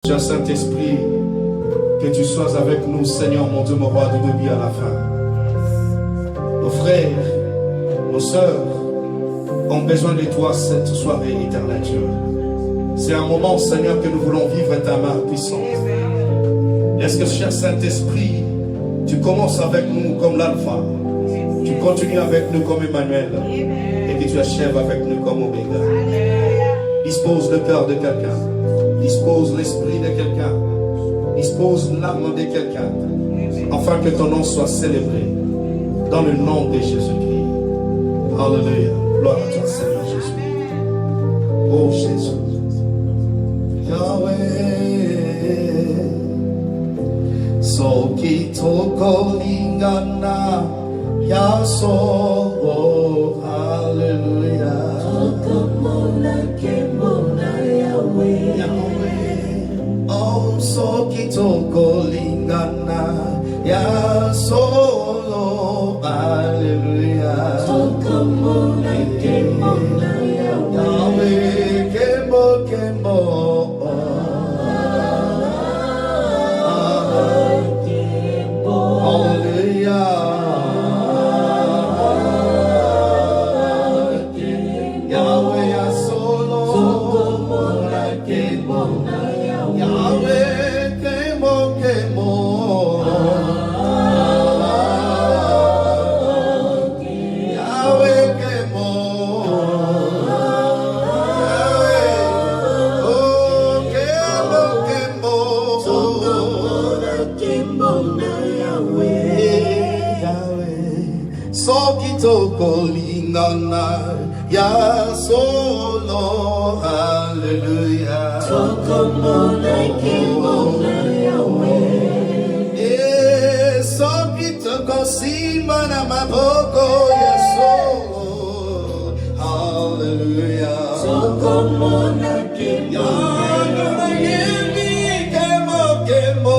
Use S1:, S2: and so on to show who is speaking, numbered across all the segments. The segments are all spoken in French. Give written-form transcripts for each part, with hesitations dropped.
S1: Cher Saint-Esprit, que tu sois avec nous, Seigneur, mon Dieu, mon roi, du début à la fin. Nos frères, nos sœurs ont besoin de toi cette soirée, éternel Dieu. C'est un moment, Seigneur, que nous voulons vivre ta main puissante. Est-ce que, cher Saint-Esprit, tu commences avec nous comme l'alpha, tu continues avec nous comme Emmanuel, et que tu achèves avec nous comme Oméga. Dispose le cœur de quelqu'un, dispose l'esprit de quelqu'un, dispose l'âme de quelqu'un, afin que ton nom soit célébré dans le nom de Jésus-Christ. Alléluia. Gloire à toi, Seigneur Jésus. Oh Jésus. Yahweh, soki toko lingana yaso. Alléluia. Oh, soki toko lingana ya solo. Alléluia. Yahweh, kemo kemo. Alléluia. Yahweh ya solo. Yahweh kemo kemo. Yahweh kemo. Yahweh, oh kemo kemo. Yahweh, soki toko lingana ya solo. Hallelujah. Soki toko simana maboko ya solo. Hallelujah. Yahweh, kemo kemo.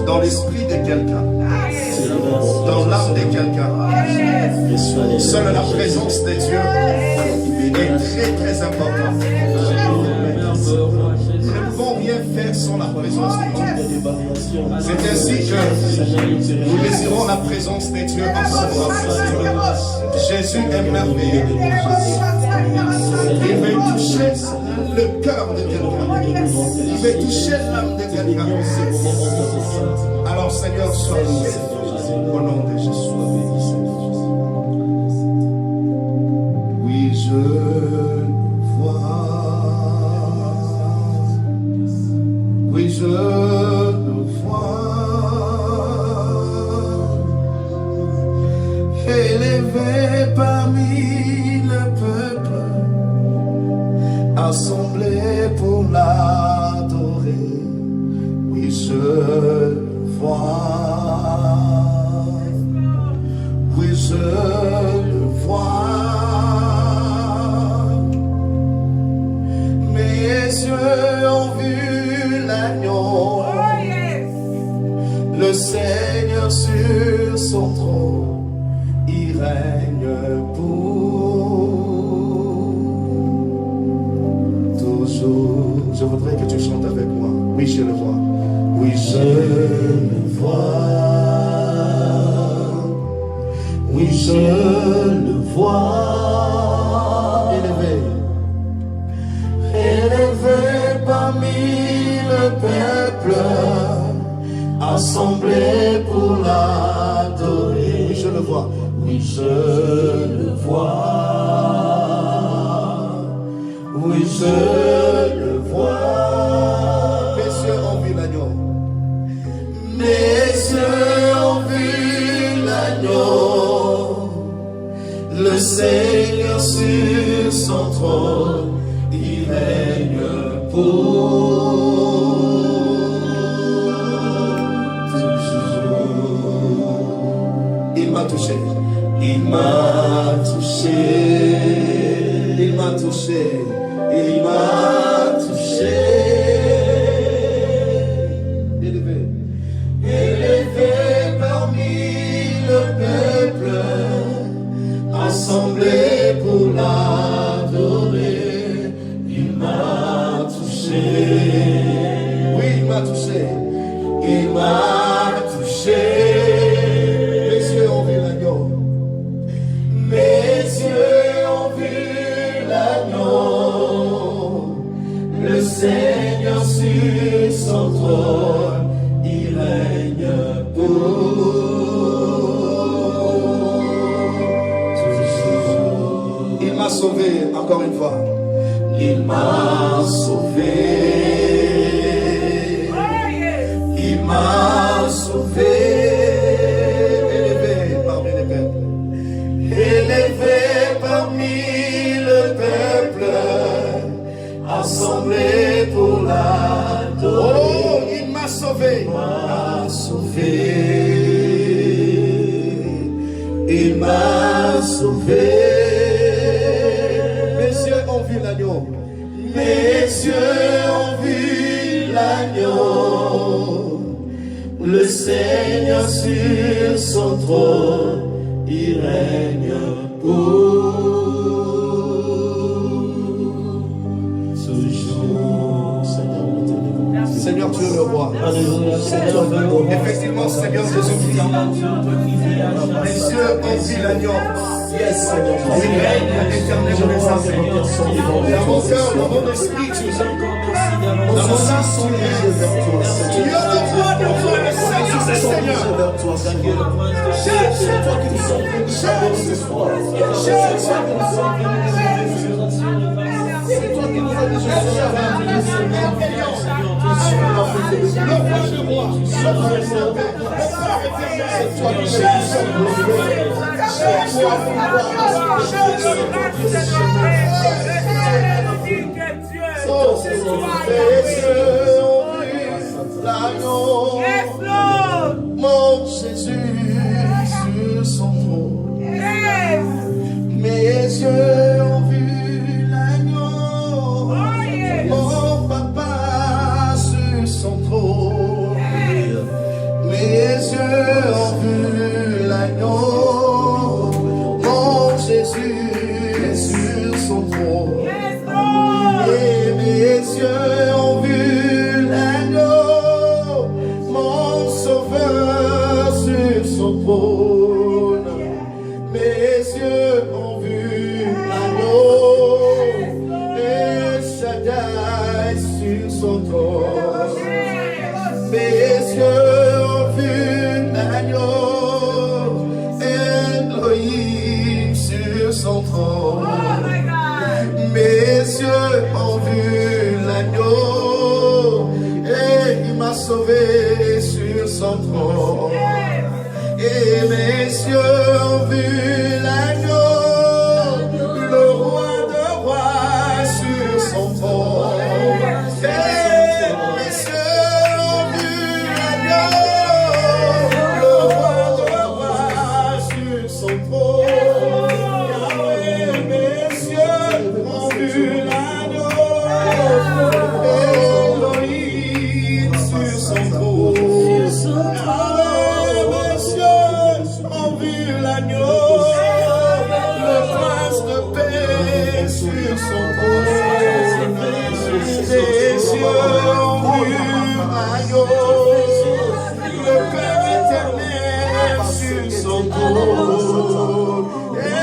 S1: Dans l'esprit de quelqu'un, dans l'âme de quelqu'un, seule la présence de Dieu est très très importante. Nous ne pouvons rien faire sans la présence de Dieu. C'est ainsi que nous désirons la présence de Dieu en ce moment. Jésus est merveilleux. Il veut toucher le cœur de quelqu'un. Il veut toucher l'âme de quelqu'un. Alors Seigneur, sois béni. Au nom de Jésus, sois béni. Oui, je vois. Oui, je le vois. Élevé parmi le peuple, assemblé pour l'adorer. Oui, je je le vois. Oui, je le vois. Mes yeux ont vu l'agneau, le Seigneur sur son trône, il règne pour toujours. Je voudrais que tu chantes avec moi. Oui, je le vois. Oui, je le vois. Oui, je le vois. Élevé. Élevé parmi le peuple, assemblé pour l'adorer. Oui, je le vois. Oui, je le vois. Oui, je le vois. Mes yeux ont vu l'agneau. Mes yeux ont vu l'agneau, le Seigneur sur son trône, il règne pour toujours. Il m'a touché. Il m'a touché. Il m'a touché. Il m'a touché. Élevé. Élevé parmi le peuple, assemblé pour l'adorer. Il m'a touché. Oui, il m'a touché. Il m'a touché. Mes yeux ont vu l'agneau. Mes yeux ont vu l'agneau, le Seigneur sur son trône, il règne pour toujours. Il m'a sauvé, encore une fois. Il m'a sauvé. Il m'a sauvé. Élevé parmi les peuples. Élevé parmi le peuple, assemblé pour l'adorer. Oh, il m'a sauvé. Il m'a sauvé. Il m'a sauvé. Mes yeux ont vu l'agneau. Mes yeux ont vu l'agneau, le Seigneur sur son trône, il règne pour toujours. Seigneur, tu es le roi. Effectivement, Seigneur Jésus-Christ, mes yeux ont vu l'agneau. Yes, Seigneur. Il règne éternel de mes âmes. Dans mon cœur, dans mon esprit, tu es. Dans mon âme, tu es. Tu es le roi de roi, le Seigneur des seigneurs. C'est toi qui nous sauves. C'est toi qui nous as déjà le roi de roi, c'est toi qui mon Jésus sur son trône. Mes yeux ont vu l'agneau. Mon papa sur son trône. Mes yeux ont vu l'agneau. Mon Jésus sur son trône. Et mes yeux ont vu l'agneau, mon sauveur sur son trône. Mes yeux ont vu l'agneau, et Shaddai sur son trône. Mes yeux ont vu l'agneau, Elohim sur son trône. Mes yeux ont vu l'agneau et il m'a sauvé sur son trône. Et mes yeux ont vu l'agneau, le roi de rois sur son trône. Et mes yeux ont vu Mes yeux ont vu l'agneau, le prince de paix sur son trône. Mes yeux ont vu l'agneau, le Père éternel sur son trône. Et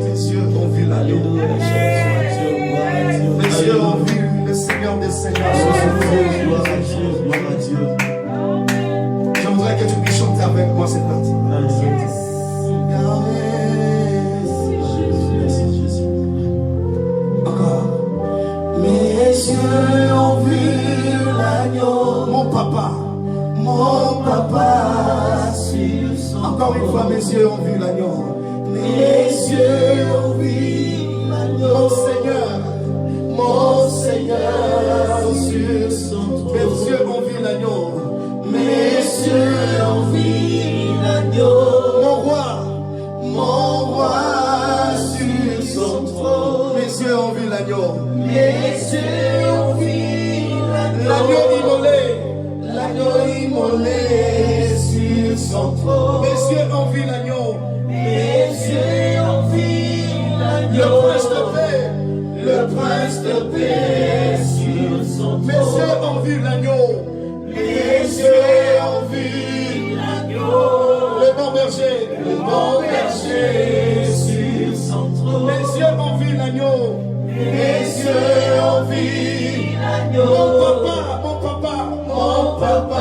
S1: mes yeux ont vu l'agneau. Mes yeux ont vu le Seigneur des Seigneurs. Je voudrais que tu puisses chanter avec moi cette partie. Encore. Mes yeux ont vu l'agneau. Mon papa sur son. Encore une fois, mes yeux ont vu l'agneau. Mes yeux ont vu l'agneau. Mon Seigneur sur son trône. Mes yeux ont vu l'agneau. Mes yeux ont vu l'agneau. Mon roi sur son trône. Mes yeux ont vu l'agneau. Mes yeux ont vu l'agneau. L'agneau immolé sur son trône. Mes yeux ont vu l'agneau. Mes yeux ont vu l'agneau. Le prince de paix sur son trône. Mes yeux ont vu l'agneau. Mes yeux ont vu l'agneau. Le bon berger sur son trône. Mes yeux ont vu l'agneau. Mes yeux ont vu l'agneau. Mon papa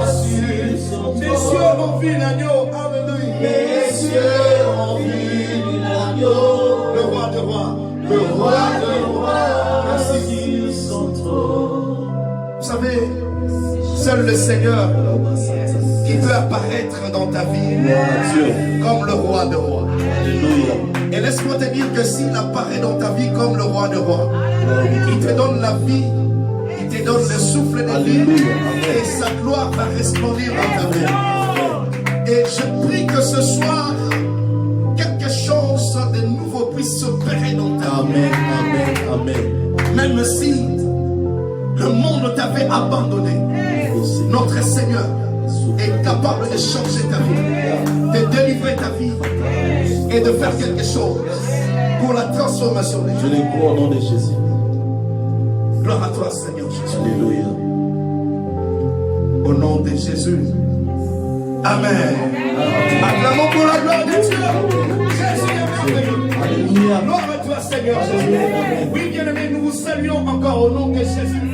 S1: sur son trône. Mes yeux ont vu l'agneau. Alléluia. Mes yeux ont vu l'agneau. Le roi de rois. Merci. Son trône. Vous savez, seul le Seigneur qui peut apparaître dans ta vie comme le roi de rois. Et laisse-moi te dire que s'il apparaît dans ta vie comme le roi de rois, il te donne la vie, il te donne le souffle de vie, et sa gloire va resplendir dans ta vie. Et je prie que ce soir, quelque chose de nouveau puisse s'opérer dans ta vie. Amen. Même si le monde t'avait abandonné, notre Seigneur est capable de changer ta vie, de délivrer ta vie et de faire quelque chose pour la transformation des gens.
S2: Je les crois au nom de Jésus.
S1: Gloire à toi, Seigneur Jésus.
S2: Alléluia.
S1: Au nom de Jésus. Amen. Acclamons pour la gloire de Dieu. Jésus est merveilleux.
S2: Alléluia.
S1: Gloire à toi, Seigneur Jésus. Oui, bien-aimés, nous vous saluons encore au nom de Jésus.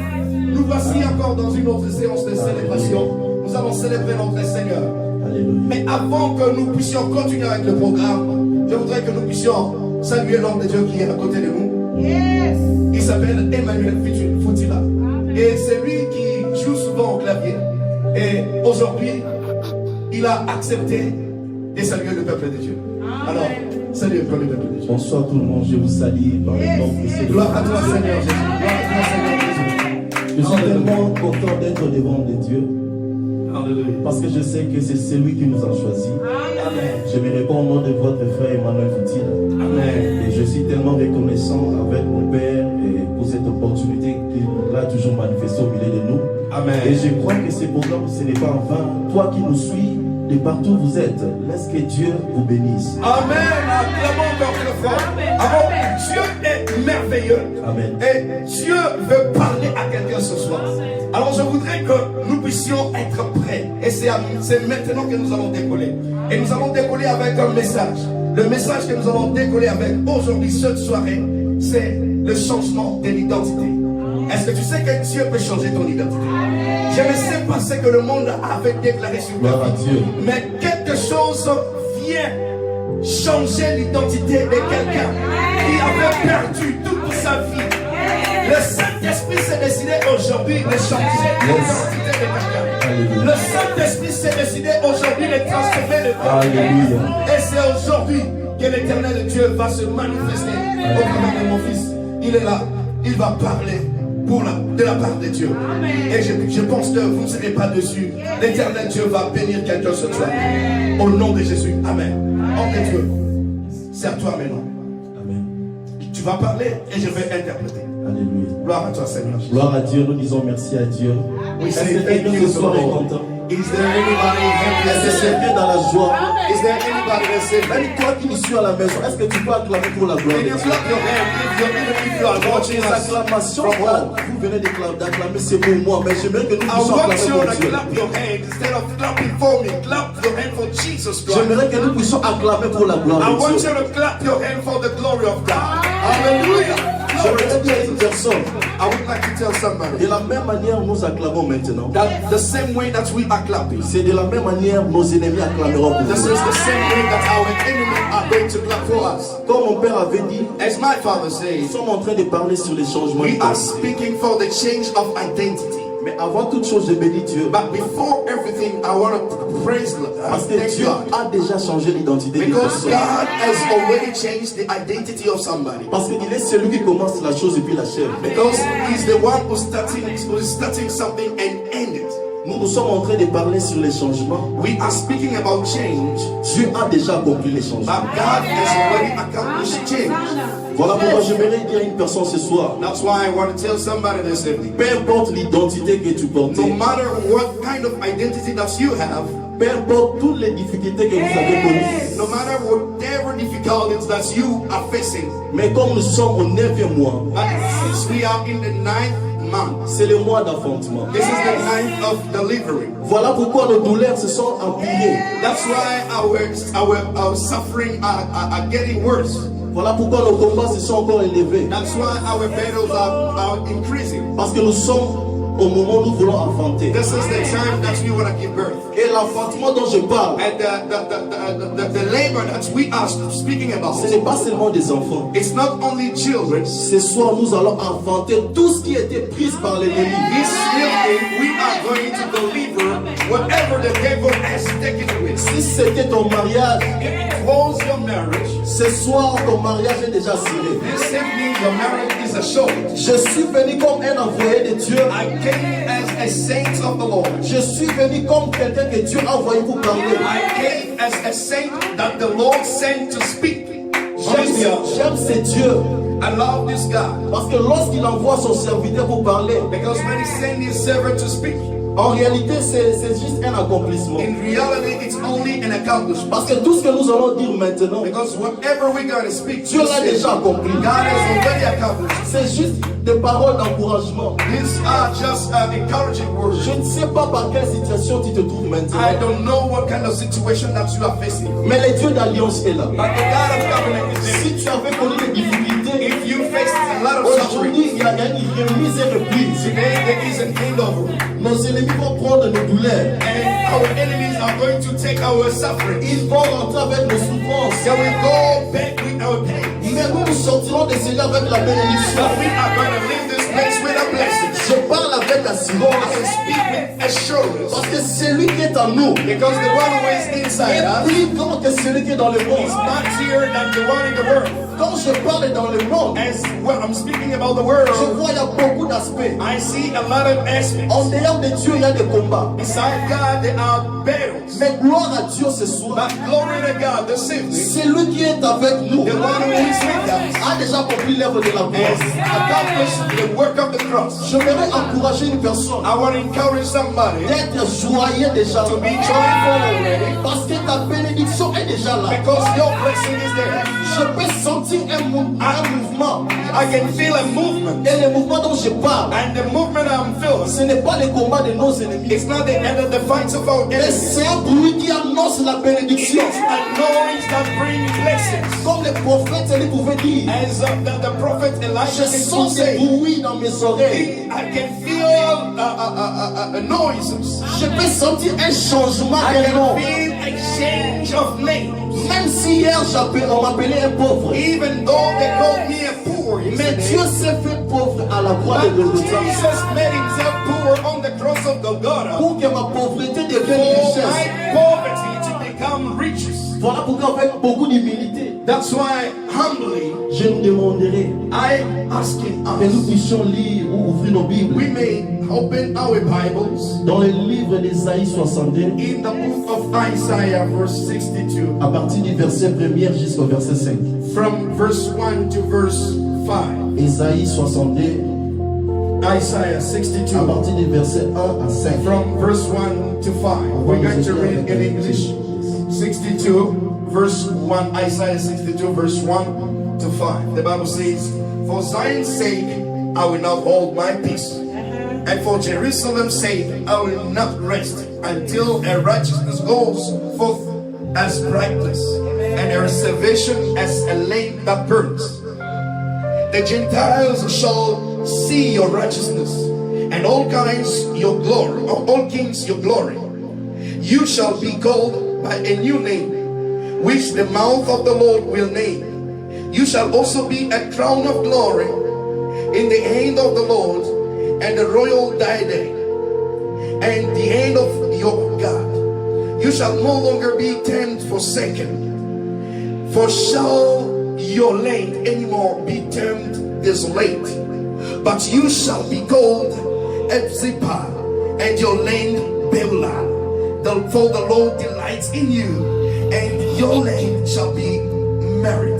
S1: Nous voici encore dans une autre séance de célébration. Nous allons célébrer notre Seigneur.
S2: Alléluia.
S1: Mais avant que nous puissions continuer avec le programme, je voudrais que nous puissions saluer l'homme de Dieu qui est à côté de nous.
S3: Yes.
S1: Il s'appelle Emmanuel Foutila. Et c'est lui qui joue souvent au clavier. Et aujourd'hui, il a accepté de saluer le peuple de Dieu. Alors, salut encore le peuple de Dieu.
S2: Bonsoir tout le monde, je vous salue par le nom de Seigneur.
S1: Gloire à toi, Seigneur Jésus. Gloire à toi, Seigneur Jésus.
S2: Je suis tellement content d'être devant de Dieu.
S1: Alléluia.
S2: Parce que je sais que c'est celui qui nous a choisis.
S1: Amen.
S2: Je me réponds au nom de votre frère Emmanuel Foutila.
S1: Amen.
S2: Et je suis tellement reconnaissant avec mon Père et pour cette opportunité qu'il a toujours manifestée au milieu de nous.
S1: Amen.
S2: Et je crois que ce programme, ce n'est pas en vain. Toi qui nous suis, de partout où vous êtes, laisse que Dieu vous bénisse.
S1: Amen. Acclamons encore une fois. Amen. Dieu est merveilleux.
S2: Amen.
S1: Et Dieu veut parler à quelqu'un ce soir. Alors je voudrais que nous puissions être prêts. Et c'est maintenant que nous allons décoller. Et nous allons décoller avec un message. Le message que nous allons décoller avec aujourd'hui, cette soirée, c'est le changement de l'identité. Est-ce que tu sais que Dieu peut changer ton identité? Je ne sais pas ce que le monde avait déclaré sur
S2: Gloire à
S1: ta vie,
S2: Dieu.
S1: mais quelque chose vient changer l'identité de quelqu'un qui avait perdu toute sa vie. Le Saint-Esprit s'est décidé aujourd'hui de changer l'identité de quelqu'un. Le Saint-Esprit s'est décidé aujourd'hui de transformer le corps de quelqu'un. Et c'est aujourd'hui que l'Éternel Dieu va se manifester au travers de mon fils. Il est là, il va parler de la part de Dieu. Et je pense que vous ne serez pas dessus. L'Éternel Dieu va bénir quelqu'un ce soir. Au nom de Jésus. Amen. Homme de Dieu, C'est à toi maintenant.
S2: Amen.
S1: Tu vas parler et je vais interpréter.
S2: Alléluia.
S1: Gloire à toi, Seigneur.
S2: Gloire à Dieu, nous disons merci à Dieu.
S1: We
S2: Est-ce
S1: say
S2: que
S1: thank
S2: quelqu'un
S1: you
S2: ce
S1: to
S2: soir
S1: the
S2: est
S1: Lord.
S2: content?
S1: Is there anybody happy
S2: Est-ce
S1: at
S2: que
S1: this
S2: quelqu'un dans la joie?
S1: Is there anybody that's saying,
S2: Même toi qui nous suis à la maison, est-ce que tu peux acclamer pour la gloire
S1: can
S2: de
S1: you
S2: Dieu?
S1: clap your hand if you are watching
S2: Les
S1: us
S2: acclamations,
S1: from home?
S2: vous venez d'acclamer, c'est pour moi, mais j'aimerais que nous
S1: I
S2: puissions
S1: want
S2: acclamer
S1: you
S2: pour
S1: to
S2: Dieu.
S1: clap your hand instead of clapping for me. Clap your hand for Jesus Christ.
S2: J'aimerais que nous puissions acclamer pour la gloire
S1: I
S2: de
S1: want
S2: Dieu.
S1: you to clap your hand for the glory of God. Hallelujah. Glory
S2: J'aimerais
S1: to
S2: dire à une
S1: Jesus.
S2: personne,
S1: I would like to tell somebody
S2: de la même manière nous acclamons maintenant,
S1: that the same way that we are clapping,
S2: c'est de la même manière nos ennemis acclameront pour
S1: this
S2: nous.
S1: is the same way that our enemies are going to clap for us.
S2: Comme mon père avait dit,
S1: As my father
S2: nous
S1: says,
S2: sommes en train de parler sur les changements
S1: we are
S2: d'identité.
S1: speaking for the change of identity.
S2: Mais avant toute chose, je bénis Dieu.
S1: But before everything, I want to praise
S2: Parce que
S1: thank
S2: Dieu
S1: God.
S2: a déjà changé l'identité d'une
S1: Because
S2: personne.
S1: God has already changed the identity of somebody.
S2: Parce qu'il est celui qui commence la chose et puis l'achève.
S1: Because He's the one who's starting something and end it.
S2: Nous sommes en train de parler sur les changements.
S1: We are speaking about change,
S2: Dieu a déjà accompli les changements.
S1: but God has already accomplished change.
S2: Voilà pourquoi j'aimerais dire à une personne ce soir,
S1: That's why I want to tell somebody this evening.
S2: peu importe l'identité que tu portes,
S1: No matter what kind of identity that you have,
S2: peu importe toutes les difficultés que vous avez connues,
S1: no matter whatever difficulties that you are facing,
S2: mais comme nous sommes au 9e mois,
S1: but since we are in the 9th month,
S2: c'est le mois d'enfantement.
S1: this is the 9th of delivery.
S2: Voilà pourquoi nos douleurs se sont empirées.
S1: That's why our suffering are getting worse.
S2: Voilà pourquoi nos combats se sont encore élevés.
S1: That's why our battles are increasing.
S2: Parce que nous sommes au moment où nous voulons enfanter.
S1: This is the time that we want to give birth.
S2: Et l'enfantement dont je parle,
S1: And the labor that we are speaking about,
S2: ce n'est pas seulement des enfants.
S1: it's not only children.
S2: Ce soir, nous allons enfanter tout ce qui était pris par l'ennemi.
S1: This evening, we are going to deliver whatever the devil has taken away.
S2: Si c'était ton mariage,
S1: If it was your marriage,
S2: ce soir, ton mariage est déjà scellé.
S1: this evening your marriage is assured.
S2: Je suis venu comme un envoyé de Dieu.
S1: I came as a saint of the Lord.
S2: Je suis venu comme quelqu'un que Dieu a envoyé pour parler.
S1: I came as a saint that the Lord sent to speak.
S2: J'aime ce Dieu.
S1: I love this God
S2: Parce que lorsqu'il envoie son serviteur pour parler,
S1: because when He sent His servant to speak,
S2: en réalité, c'est juste un accomplissement.
S1: in reality it's only an accomplishment.
S2: Parce que tout ce que nous allons dire maintenant,
S1: Because whatever we're going to speak,
S2: Dieu l'a déjà accompli.
S1: God has already accomplished.
S2: C'est juste des paroles d'encouragement.
S1: These are just encouraging words.
S2: Je ne sais pas par quelle situation tu te trouves maintenant.
S1: I don't know what kind of situation that you are facing,
S2: Mais le Dieu d'alliance est là.
S1: but the God of covenant is there.
S2: Si tu avais connu des difficultés,
S1: If you face a lot of suffering,
S2: aujourd'hui il y a une remise et reprise.
S1: today there is an handover,
S2: Nos ennemis vont prendre nos douleurs.
S1: and our enemies are going to take our suffering.
S2: Ils vont rentrer avec nos souffrances.
S1: They will go back with our pain.
S2: Mais nous sortirons de cela avec la bénédiction.
S1: But we are going to leave this place with a blessing.
S2: Je parle avec assurance.
S1: I speak with assurance,
S2: Parce que celui qui est en nous
S1: because the one who is inside
S2: est
S1: us
S2: plus grand que celui qui est dans le
S1: is
S2: monde.
S1: mightier than the one in the world.
S2: Quand je parle dans le monde,
S1: As well, I'm speaking about the
S2: je
S1: world.
S2: vois il y a beaucoup d'aspects.
S1: I see a lot of aspects.
S2: En dehors de Dieu, il y a des combats.
S1: Beside God, there are battles.
S2: Mais gloire à Dieu ce soir.
S1: But glory to God, this evening,
S2: Celui qui est avec nous
S1: the one who is with us
S2: a déjà accompli l'œuvre de la
S1: has
S2: croix.
S1: accomplished the work of the cross.
S2: Je voudrais encourager une personne
S1: I want to encourage somebody
S2: d'être joyeux déjà.
S1: to be joyful already
S2: Parce que ta bénédiction est déjà là.
S1: because your blessing is there.
S2: Je peux sentir un mouvement.
S1: I can feel a movement,
S2: Et le mouvement dont je parle,
S1: and the movement I'm feeling,
S2: ce n'est pas le combat de nos ennemis.
S1: it's not the end of the fights of our
S2: Mais
S1: enemies.
S2: c'est un bruit qui annonce la bénédiction.
S1: It's a noise that brings blessings.
S2: Comme le prophète lui pouvait dire,
S1: As the prophet
S2: je
S1: Elijah can
S2: sens des
S1: say,
S2: bruits dans mes oreilles.
S1: I can feel noises.
S2: Je peux sentir un changement
S1: I
S2: de nom.
S1: can feel a change of names.
S2: Même si hier on m'appelait un pauvre.
S1: Even though they called me a poor,
S2: Mais Dieu s'est fait pauvre à la croix de
S1: but
S2: Golgotha
S1: Jesus made himself poor on the cross of Golgotha
S2: pour que ma pauvreté devienne
S1: for
S2: richesse.
S1: my poverty to become riches.
S2: Voilà pourquoi avec beaucoup d'humilité,
S1: That's why humbly,
S2: je nous demanderai
S1: I'm asking
S2: que nous
S1: us,
S2: puissions lire ou ouvrir nos Bibles
S1: we may open our Bibles
S2: dans le livre d'Ésaïe 62
S1: in the book of Isaiah, verse 62,
S2: à partir du verset 1er jusqu'au verset 5.
S1: from verse 1 to verse 5.
S2: Ésaïe 62
S1: Isaiah
S2: à
S1: 62,
S2: partir du verset 1 à 5.
S1: from verse 1 to 5. We're going to read in English. 62, verse 1, Isaiah 62, verse 1 to 5. The Bible says, for Zion's sake, I will not hold my peace. And for Jerusalem's sake, I will not rest until her righteousness goes forth as brightness, and her salvation as a lamp that burns. The Gentiles shall see your righteousness, and all kings your glory. You shall be called by a new name, which the mouth of the Lord will name. You shall also be a crown of glory in the hand of the Lord, and the royal diadem, and the hand of your God. You shall no longer be termed forsaken, for shall your land anymore be termed desolate, but you shall be called Epzipah, and your land Beulah. For the Lord delights in you, and your land shall be married.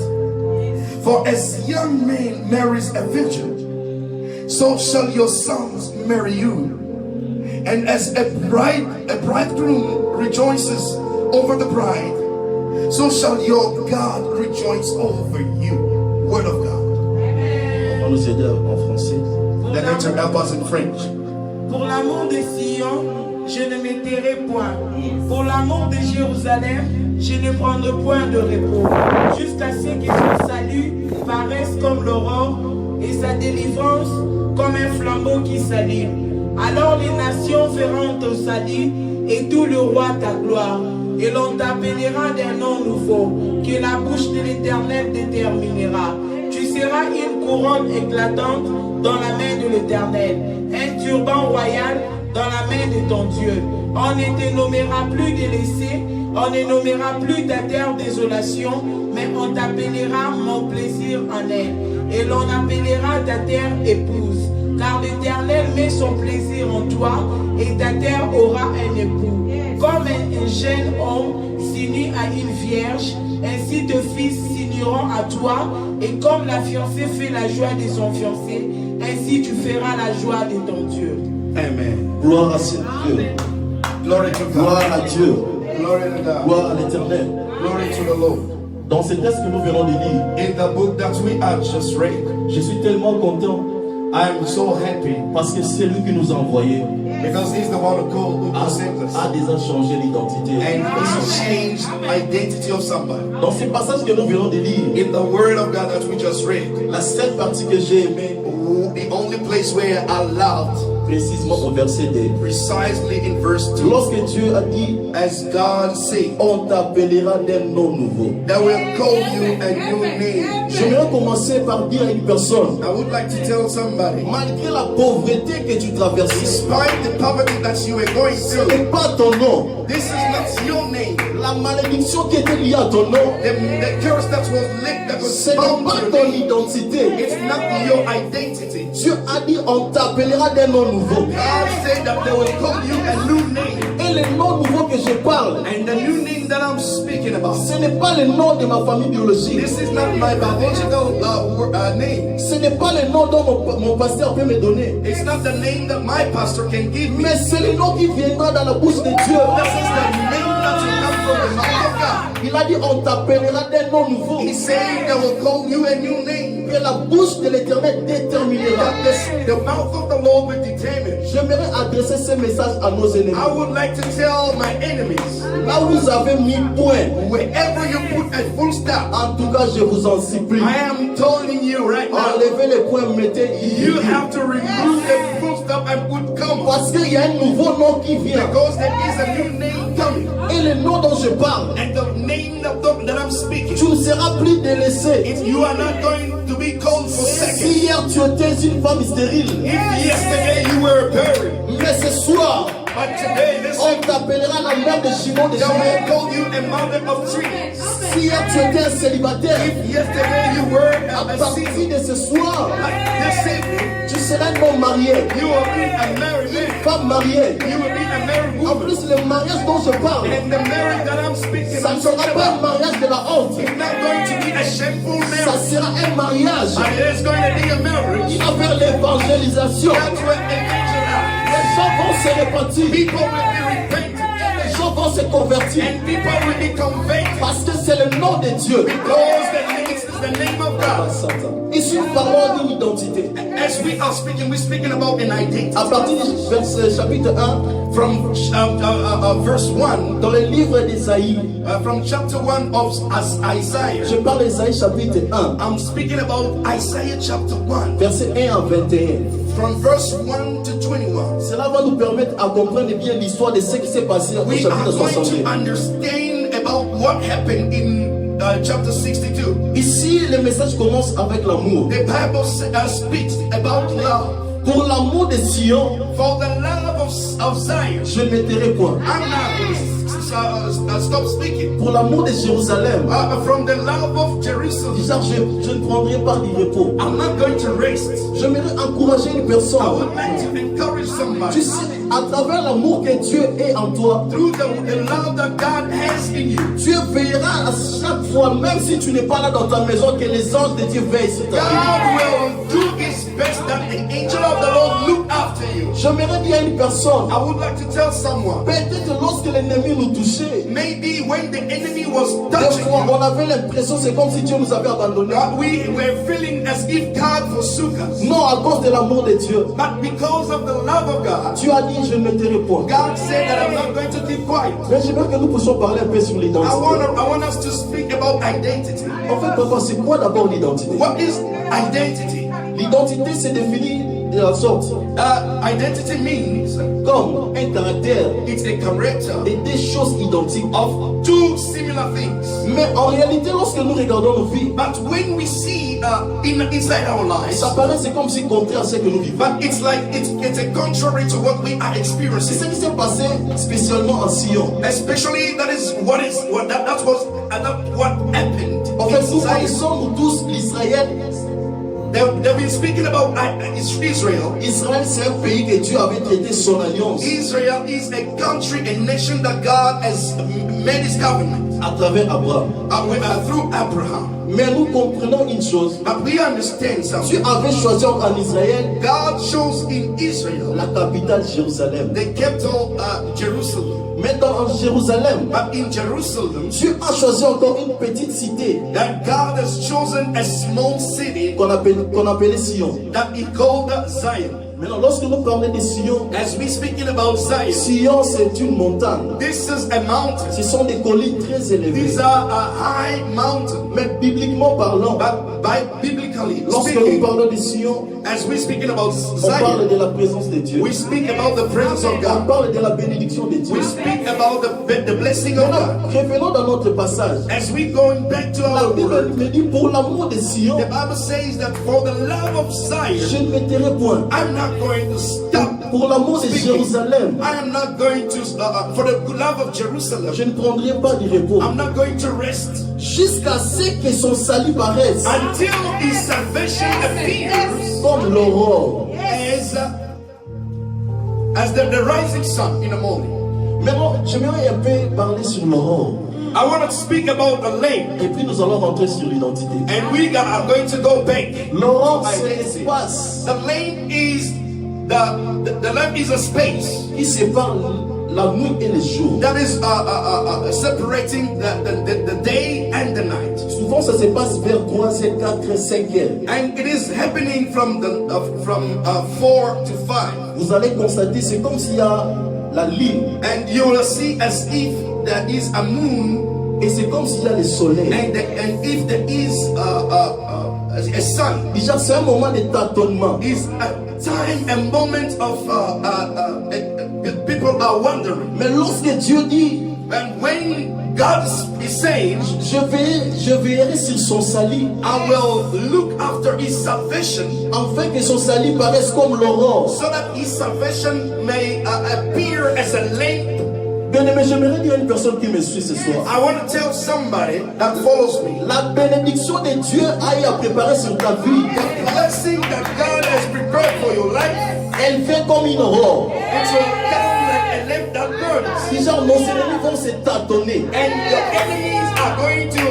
S1: For as young man marries a virgin, so shall your sons marry you. And as a bridegroom rejoices over the bride, so shall your God rejoice over you. Word of God.
S2: On va nous aider en français.
S1: They're going to help us in French.
S3: Pour l'amour de Sion, je ne me tairai point. Pour l'amour de Jérusalem, je ne prendrai point de repos. Jusqu'à ce que son salut paraisse comme l'aurore et sa délivrance comme un flambeau qui s'allume. Alors les nations verront ton salut et tout le roi ta gloire. Et l'on t'appellera d'un nom nouveau que la bouche de l'Éternel déterminera. Tu seras une couronne éclatante dans la main de l'Éternel, un turban royal dans la main de ton Dieu. On ne te nommera plus délaissé, on ne nommera plus ta terre désolation, mais on t'appellera mon plaisir en elle. Et l'on appellera ta terre épouse, car l'Éternel met son plaisir en toi, et ta terre aura un époux. Comme un jeune homme s'unit à une vierge, ainsi tes fils s'uniront à toi, et comme la fiancée fait la joie de son fiancé, ainsi tu feras la joie de ton Dieu.
S1: Amen.
S2: Gloire à Dieu.
S1: Glory to God.
S2: Gloire à Dieu.
S1: Glory to God.
S2: Gloire à l'Éternel.
S1: Glory to the Lord.
S2: Dans ce texte que nous venons de lire,
S1: In the book that we have just read,
S2: je suis tellement content
S1: I am so happy
S2: parce que c'est lui qui nous a envoyés
S1: because he's the one who sent us.
S2: a déjà changé l'identité.
S1: And he's changed identity of somebody.
S2: Dans ce passage que nous venons de lire,
S1: In the word of God that we just read,
S2: la seule partie que j'ai aimée,
S1: the only place where I loved,
S2: précisément au verset 2.
S1: precisely in verse 2,
S2: Lorsque Dieu a dit,
S1: as God said,
S2: on t'appellera d'un nom nouveau.
S1: that will call you a new name.
S2: J'aimerais commencer par dire à une personne,
S1: I would like to tell somebody,
S2: malgré la pauvreté que tu traverses,
S1: despite the poverty that you are going
S2: ce
S1: through,
S2: n'est pas ton nom.
S1: this is not your name.
S2: La malédiction qui était liée à ton nom,
S1: The curse that was linked, that was
S2: ce n'est
S1: bound
S2: pas
S1: to your
S2: ton
S1: name,
S2: identité.
S1: it's not your identity.
S2: Dieu a dit, on t'appellera d'un nom nouveau.
S1: God said that they will call you a new name.
S2: Et le nom nouveau que je parle,
S1: And the new name that I'm speaking about,
S2: ce n'est pas le nom de ma famille biologique.
S1: this is not my biological name.
S2: Ce n'est pas le nom dont mon pasteur peut me donner.
S1: It's not the name that my pastor can give me.
S2: Mais c'est le nom qui viendra dans la bouche de Dieu.
S1: This is the name that will come from the mouth of God.
S2: Il a dit, on t'appellera d'un nom nouveau.
S1: He's saying that will call you a new name.
S2: Que la bouche de l'Éternel déterminera.
S1: That the mouth of the Lord will determine.
S2: J'aimerais adresser ce message à nos ennemis.
S1: I would like to tell my enemies,
S2: Là où vous avez mis point,
S1: wherever you put a full stop,
S2: en tout cas, je vous en supplie,
S1: I am telling you right now,
S2: enlevez les points, mettez
S1: you have to remove the full stop and put comma.
S2: parce qu'il y a un nouveau nom qui vient.
S1: Because there is a new name coming.
S2: Et le nom dont je parle,
S1: And the name that I'm speaking,
S2: tu ne seras plus délaissé.
S1: if you are not going to be called for
S2: Si
S1: second,
S2: hier tu étais une femme stérile,
S1: if yesterday you were buried,
S2: mais ce soir,
S1: but today, listen,
S2: on t'appellera la mère de Shimon de
S1: they will
S2: Shimon.
S1: call you a mother of three.
S2: Si hier tu étais un célibataire,
S1: If yesterday
S2: À partir de ce soir,
S3: this evening,
S2: tu seras un homme marié,
S3: you will be a married
S2: une
S3: man.
S2: femme mariée.
S3: You will be a married
S2: En
S3: woman.
S2: plus, le mariage dont je parle,
S3: And the marriage that I'm speaking,
S2: ça
S3: I'm
S2: ne sera
S3: talking
S2: pas un
S3: about,
S2: mariage de la honte.
S3: it's not going to be a shameful
S2: Ça
S3: marriage.
S2: sera un mariage
S3: But it is going to be a marriage.
S2: qui va vers l'évangélisation.
S3: That's what evangelize.
S2: Les gens vont se repentir.
S3: People will be repentant.
S2: Les gens vont se convertir.
S3: And people will be converted.
S2: Parce que c'est le nom de Dieu.
S3: Because this is the name of God.
S2: Ici, nous parlons d'une identité.
S3: As we are speaking, we're speaking about an identity.
S2: À partir du verset chapitre 1,
S3: From verse 1,
S2: dans le livre d'Ésaïe,
S3: from chapter 1 of Isaiah.
S2: je parle d'Ésaïe chapitre 1,
S3: I'm speaking about Isaiah chapter 1.
S2: verset 1 à 21.
S3: From verse 1 to 21.
S2: Cela va nous permettre à comprendre bien l'histoire de ce qui s'est passé au
S3: We are
S2: chapitre
S3: going
S2: 62.
S3: to understand about what happened in chapter 62.
S2: Ici, le message commence avec l'amour.
S3: The Bible speaks about love.
S2: Pour l'amour de Sion,
S3: For the love of Zion.
S2: je ne me tairai point.
S3: I'm not going to stop speaking.
S2: Pour l'amour de Jérusalem,
S3: From the love of Jerusalem.
S2: déjà, je ne prendrai pas du repos.
S3: I'm not going to rest.
S2: J'aimerais encourager une
S3: I
S2: personne.
S3: would like to encourage somebody.
S2: Tu sais, à travers l'amour que Dieu est en toi,
S3: Through the love that God has in you.
S2: Dieu veillera à chaque fois, même si tu n'es pas là dans ta maison, que les anges de Dieu veillent sur ta vie.
S3: God will do his best that the angel of the Lord look after you.
S2: J'aimerais dire à une personne,
S3: I would like to tell someone,
S2: peut-être lorsque l'ennemi nous touchait,
S3: maybe when the enemy was
S2: des
S3: touching
S2: fois
S3: you,
S2: on avait l'impression c'est comme si Dieu nous avait abandonnés.
S3: we were feeling as if God forsook us.
S2: Non, à cause de l'amour de Dieu.
S3: But because of the love of God,
S2: Dieu a dit, je ne me tairai point.
S3: God said that I'm not going to keep quiet.
S2: Mais j'aimerais que nous puissions parler un peu sur
S3: I
S2: l'identité.
S3: want us to speak about identity.
S2: En fait, papa, c'est quoi d'abord l'identité?
S3: What is identity?
S2: L'identité se définit de la sorte,
S3: Identity means
S2: comme un caractère
S3: it's a character
S2: et des choses identiques.
S3: of two similar things.
S2: Mais en réalité, lorsque nous regardons nos vies,
S3: But when we see inside our lives,
S2: ça paraît c'est comme si contraire à ce que nous vivons.
S3: but it's like it's a contrary to what we are
S2: C'est ce
S3: experiencing.
S2: qui s'est passé spécialement en Sion.
S3: Especially that what happened
S2: En fait,
S3: in
S2: nous
S3: Zion.
S2: connaissons nous tous l'Israël.
S3: They've been speaking about Israel.
S2: Israël, c'est un pays que Dieu avait traité son alliance
S3: Israel is a country, a nation that God has made his covenant
S2: à travers Abraham.
S3: through Abraham.
S2: Mais nous comprenons une chose.
S3: But we understand something.
S2: Dieu avait choisi en Israël
S3: God chose in Israel
S2: la capitale Jérusalem.
S3: the capital Jerusalem.
S2: Maintenant en Jérusalem,
S3: But in Jerusalem,
S2: Dieu a choisi encore une petite cité
S3: that God has chosen a small city
S2: qu'on appelait Sion.
S3: that he called Zion.
S2: Maintenant, lorsque nous parlons de Sion,
S3: As we speaking about Zion,
S2: Sion c'est une montagne.
S3: this is a mountain.
S2: Ce sont des collines très élevées.
S3: These are a high mountain.
S2: Mais bibliquement parlant,
S3: But biblically
S2: lorsque nous
S3: speaking,
S2: parlons de Sion,
S3: as we speaking about
S2: on parle
S3: Zion,
S2: de la présence de Dieu.
S3: we speak about the presence of
S2: On
S3: God.
S2: parle de la bénédiction de Dieu.
S3: We speak about the blessing of
S2: Maintenant,
S3: God.
S2: revenons dans notre passage.
S3: As we going back to
S2: La
S3: our
S2: Bible
S3: word,
S2: me dit pour l'amour de Sion,
S3: the Bible says that for the love of
S2: je
S3: Zion,
S2: ne me tairai point.
S3: I'm not going to stop.
S2: Pour l'amour de
S3: speaking.
S2: Jérusalem,
S3: I am not going to, for the love of Jerusalem,
S2: je ne prendrai pas du repos.
S3: I'm not going to rest
S2: Jusqu'à ce que son salut paraisse
S3: until his salvation appears
S2: comme l'aurore.
S3: as the rising sun in the morning.
S2: Maintenant, j'aimerais un peu parler sur l'aurore.
S3: I want to speak about the lake,
S2: Et puis nous allons rentrer sur l'identité.
S3: and we are going to go back.
S2: L'aurore, c'est
S3: Identity.
S2: l'espace
S3: The lake is the lake is a space
S2: qui sépare la nuit et le jour.
S3: that is separating the day and the night,
S2: Souvent, ça se passe vers 3h, 4h, 5h.
S3: and it is happening from 4 to 5.
S2: Vous allez constater, c'est comme s'il y a la lune.
S3: And you will see as if there is a moon,
S2: Et c'est comme s'il y a le soleil.
S3: and if there is a sun,
S2: Déjà, c'est un moment de tâtonnement.
S3: is a time, a moment of people are wondering.
S2: Mais lorsque Dieu dit,
S3: And when God is saying,
S2: je veillerai sur son salut,
S3: I will look after his salvation,
S2: afin que son salut paraisse comme l'aurore.
S3: so that his salvation may appear as a lamp
S2: Bien-aimé, j'aimerais dire à une personne qui me suit ce soir.
S1: I want to tell somebody that follows me.
S2: La bénédiction de Dieu aille à préparer sur ta vie.
S1: The blessing that God has prepared for your life,
S2: Elle vient comme une aurore.
S1: it will come like a lamp that burns.
S2: Si genre nos ennemis vont se tâtonner,
S1: And your enemies are going to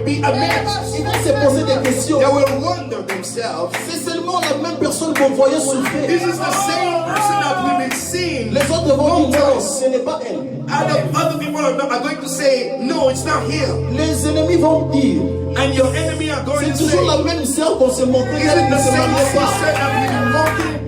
S1: be amazed.
S2: ils vont se poser des questions.
S1: They will wonder themselves.
S2: C'est seulement la même personne qu'on voyait souffrir.
S1: This is the same person that we've been seeing.
S2: Les autres vont dire non, ce n'est pas elle.
S1: Other people are going to say, no, it's not him.
S2: Les ennemis vont dire,
S1: And your enemy are going
S2: c'est
S1: to say,
S2: toujours la même sœur qu'on se montrait,
S1: is
S2: elle
S1: it
S2: ne
S1: the
S2: se
S1: same
S2: mariait pas.
S1: sister that we've been mocking?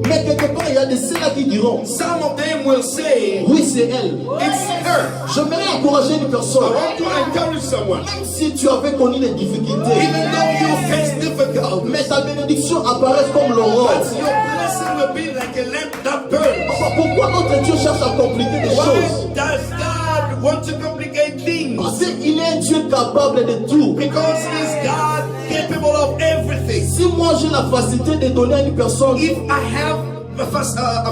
S2: Mais quelque part, il y a de ceux-là qui diront,
S1: Some of them will say,
S2: oui, c'est elle.
S1: it's her.
S2: J'aimerais encourager une
S1: I
S2: personne,
S1: want to encourage someone.
S2: même si tu avais connu les difficultés,
S1: Even though you face difficulties,
S2: mais ta bénédiction apparaît comme l'aurore.
S1: but your blessing will be like a lamp that burns.
S2: Pourquoi notre Dieu cherche à compliquer des choses?
S1: Why does God want to complicate things?
S2: Parce qu'il est un Dieu capable de tout.
S1: Because He's God capable of everything.
S2: Si moi j'ai la facilité de donner à une personne
S1: If I have a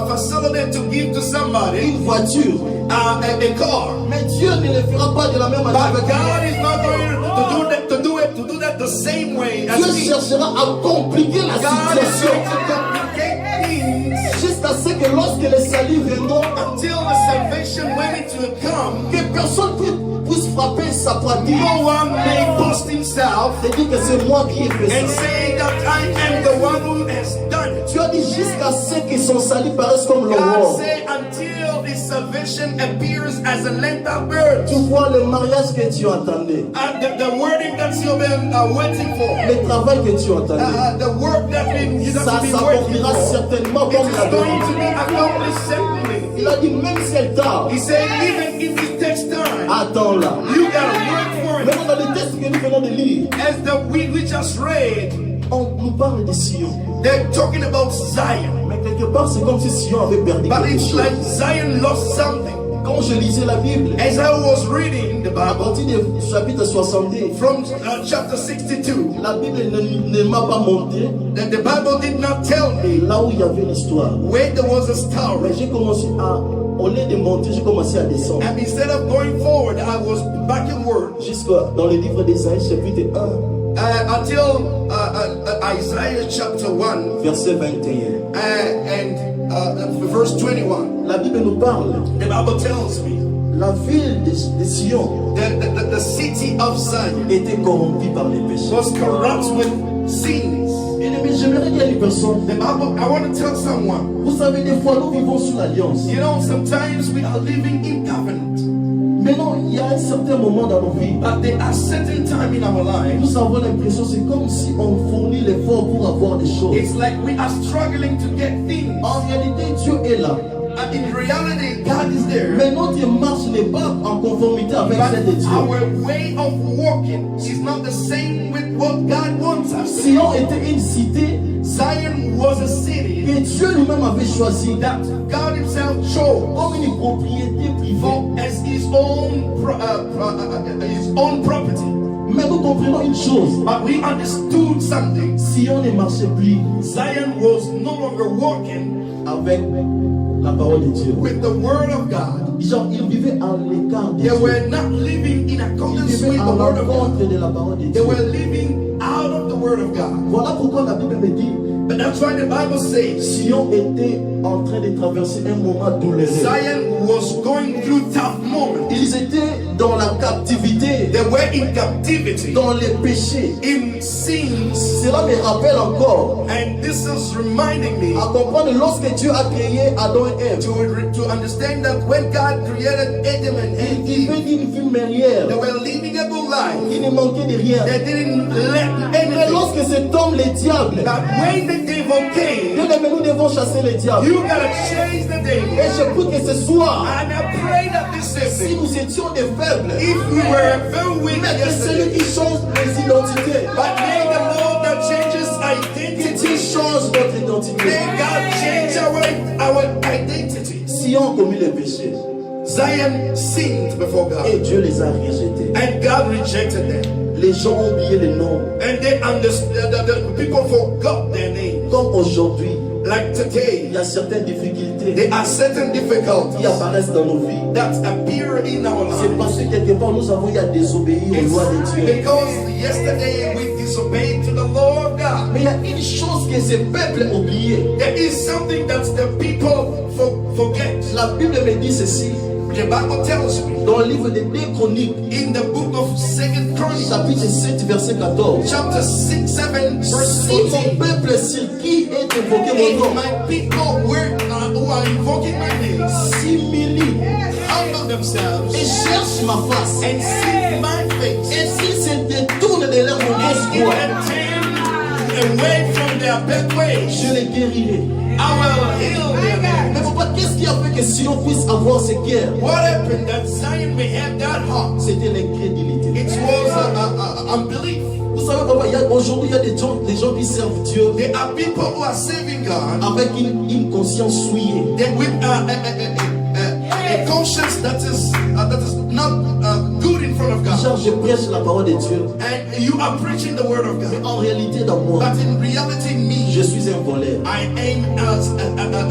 S1: facility to give to somebody
S2: une voiture,
S1: a car,
S2: mais Dieu ne le fera pas de la même manière
S1: but
S2: avec
S1: God
S2: moi.
S1: is not going to do that the same way as
S2: Dieu
S1: me.
S2: cherchera à compliquer la
S1: God is
S2: situation
S1: going to complicate things
S2: jusqu'à ce que lorsque les saluts viendront,
S1: until the salvation when it will come.
S2: que personne puisse frapper sa poitrine
S1: No one may boast himself
S2: et dire que c'est moi qui ai fait
S1: and
S2: ça.
S1: say that I am the one who has done it.
S2: Tu as dit jusqu'à ce que son salut paraisse comme
S1: God
S2: l'aurore.
S1: say until the salvation appears as a lamp that burns.
S2: Tu vois le mariage que tu attendais,
S1: And the wording that you've been waiting for.
S2: le travail que tu attendais,
S1: The work that you
S2: ça
S1: have been working
S2: s'accomplira
S1: for,
S2: certainement
S1: it
S2: comme
S1: is
S2: la
S1: going
S2: bénédiction.
S1: to be accomplished simply.
S2: Il a dit même si elle tarde,
S1: He said, even if it takes time,
S2: attends-la.
S1: you gotta work for it.
S2: Maintenant dans le texte que nous venons de lire,
S1: As we just read,
S2: on nous parle de Sion.
S1: they're talking about Zion,
S2: Mais quelque part, c'est comme si Sion avait perdu
S1: but
S2: quelque
S1: it's
S2: chose.
S1: like Zion lost something.
S2: Quand je lisais la Bible,
S1: As I was reading the
S2: à
S1: Bible
S2: partir du chapitre 60,
S1: from chapter 62,
S2: la Bible ne m'a pas montré
S1: that the Bible did not tell me
S2: là où il y avait l'histoire.
S1: where there was a
S2: Mais
S1: story.
S2: j'ai commencé à, au lieu de monter, j'ai commencé à descendre.
S1: And instead of going forward, I was backward
S2: Jusqu'à dans le livre d'Ésaïe, chapitre 1,
S1: until Isaiah chapter 1
S2: verset 21.
S1: and verse 21.
S2: La Bible nous parle,
S1: The Bible tells me
S2: la ville de Sion
S1: that the city of Zion
S2: était corrompue par les péchés.
S1: was corrupt with sins.
S2: Bien-aimé, j'aimerais dire à une personne,
S1: The Bible, I want to tell someone,
S2: vous savez, des fois nous vivons sous l'alliance.
S1: you know, sometimes we are living in covenant,
S2: Maintenant, il y a un certain moment dans nos vies,
S1: but there are certain time in our lives.
S2: nous avons l'impression, c'est comme si on fournit l'effort pour avoir des choses.
S1: It's like we are struggling to get things.
S2: En réalité, Dieu est là.
S1: And in reality, God is there.
S2: Mais notre marche n'est pas en conformité avec celle de
S1: But
S2: Dieu.
S1: our way of walking is not the same with what God wants us.
S2: Sion était une cité
S1: Zion was a city
S2: que Dieu lui-même avait choisie
S1: that God Himself chose
S2: comme une propriété privée.
S1: for as His own property.
S2: Mais nous comprenons une chose,
S1: But we understood something.
S2: Sion ne marchait plus
S1: Zion was no longer walking
S2: avec la parole de Dieu.
S1: with the Word of God.
S2: Genre, il vivait à l'écart de
S1: They
S2: Dieu.
S1: were not living in
S2: Il
S1: accordance with
S2: vivait
S1: the
S2: à
S1: Word of God.
S2: l'encontre de la parole de
S1: They
S2: Dieu.
S1: were living out of the Word of God.
S2: Voilà pourquoi la Bible me dit,
S1: But that's why the Bible says
S2: Sion était en train de traverser un moment douloureux.
S1: Zion was going through tough moments.
S2: Ils étaient dans la captivité,
S1: They were in captivity,
S2: dans les péchés.
S1: in sins.
S2: Cela me rappelle encore
S1: And this is reminding me
S2: à comprendre lorsque Dieu a créé Adam et Ève.
S1: to understand that when God created Adam and
S2: Ils
S1: Eve,
S2: vivaient d'une vie meilleure.
S1: they were living a good life.
S2: Il ne manquait de rien.
S1: They didn't lack
S2: Mais
S1: anything.
S2: lorsque cet homme, le diable,
S1: But when the devil came,
S2: bien-aimés, nous devons chasser le diable.
S1: you gotta chase the devil.
S2: Et je prie que ce soir,
S1: And I pray that this
S2: si
S1: evening,
S2: nous étions des faibles,
S1: if we were very weak
S2: mais que celui
S1: yesterday,
S2: qui change les identités,
S1: but may the Lord that changes
S2: qu'il
S1: identity,
S2: change notre identité.
S1: may God change our identity.
S2: Sion commis le péché
S1: Zion sinned before
S2: et
S1: God,
S2: Dieu les a rejetés.
S1: and God rejected them.
S2: Les gens ont oublié les noms.
S1: And they understood that the people forgot their names.
S2: Comme aujourd'hui,
S1: Like today,
S2: il y a certaines difficultés
S1: there are certain
S2: qui
S1: difficulties
S2: apparaissent dans nos vies.
S1: that appear in our
S2: C'est
S1: lives.
S2: parce que quelque part nous avons eu à désobéir aux lois de Dieu.
S1: Because yesterday we disobeyed to the law of God.
S2: Mais il y a une chose que ce peuple a oublié.
S1: There is something that the people forget.
S2: La Bible me dit ceci
S1: The Bible tells me
S2: dans le livre des 2 Chroniques,
S1: in the book of 2 Chronicles,
S2: chapitre 7, verset 14.
S1: chapter 6, 7, verse
S2: Si mon
S1: 14.
S2: peuple sur qui est invoqué
S1: If
S2: mon nom
S1: my people who are invoking my name
S2: s'humilient
S1: humble themselves
S2: et cherchent ma face,
S1: and seek my face
S2: et s'ils se détournent de leur mauvaise
S1: and
S2: voie,
S1: turn away from their bad ways,
S2: je les guérirai.
S1: I will heal their land.
S2: Mais papa, qu'est-ce qui a fait que Sion puisse avoir ce cœur?
S1: What happened that Zion may have that heart?
S2: C'était l'incrédulité.
S1: It was unbelief.
S2: Vous savez, papa, aujourd'hui, il y a des gens qui servent Dieu
S1: There are people who are serving God
S2: avec une conscience souillée.
S1: with a conscience that is not good in front of God.
S2: Genre, je prêche la parole de Dieu.
S1: And you are preaching the word of
S2: Mais
S1: God.
S2: en réalité, dans moi,
S1: But in reality, me,
S2: je suis un voleur.
S1: I am as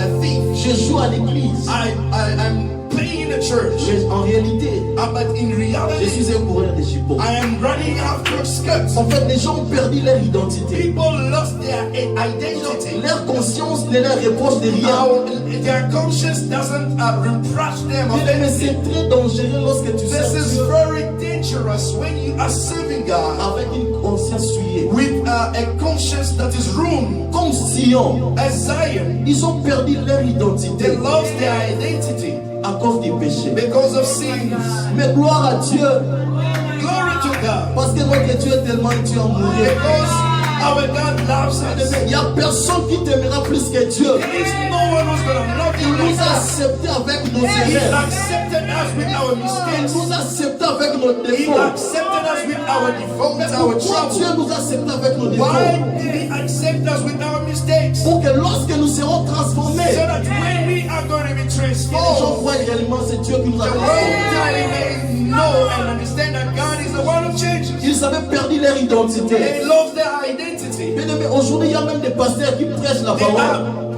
S1: a thief.
S2: Je joue à l'église.
S1: I'm playing in the church.
S2: Mais en réalité,
S1: But in
S2: je
S1: reality,
S2: suis un coureur de chipot.
S1: I am running after skirts.
S2: En fait, les gens ont perdu leur identité.
S1: People lost their identity.
S2: Leur conscience ne leur reproche de rien.
S1: Now, their conscience doesn't reproach them of
S2: Mais
S1: anything.
S2: c'est très dangereux lorsque tu
S1: This
S2: sers
S1: is
S2: Dieu
S1: very dangerous when you are serving God
S2: avec une conscience souillée.
S1: with a conscience that is ruined.
S2: Comme Sion,
S1: As Zion,
S2: ils ont perdu leur identité
S1: they lost their identity
S2: à cause du péché.
S1: because of sins.
S2: Mais gloire à Dieu,
S1: Glory to God.
S2: parce que notre Dieu est tellement Dieu amoureux.
S1: Because our God loves us.
S2: Il n'y a personne qui t'aimera plus que Dieu.
S1: There is no one who's going to love
S2: Il
S1: you
S2: nous
S1: like
S2: a
S1: that.
S2: acceptés avec nos
S1: He
S2: erreurs.
S1: accepted us with our
S2: Il
S1: mistakes.
S2: nous a acceptés avec nos
S1: He
S2: défauts.
S1: accepted us with our
S2: Mais
S1: defaults, our
S2: pourquoi Dieu
S1: troubles.
S2: nous a acceptés avec nos défauts?
S1: Why did He accept us with our mistakes?
S2: Pour que lorsque nous serons transformés,
S1: So that when we are going to be
S2: les gens
S1: transformed,
S2: voient réellement c'est Dieu qui nous a
S1: the
S2: transformés.
S1: world may know and understand that God is the one who changes.
S2: Ils avaient perdu leur identité.
S1: They lost their identity.
S2: Bien aimé, aujourd'hui, il y a même des pasteurs qui prêchent la
S1: They
S2: parole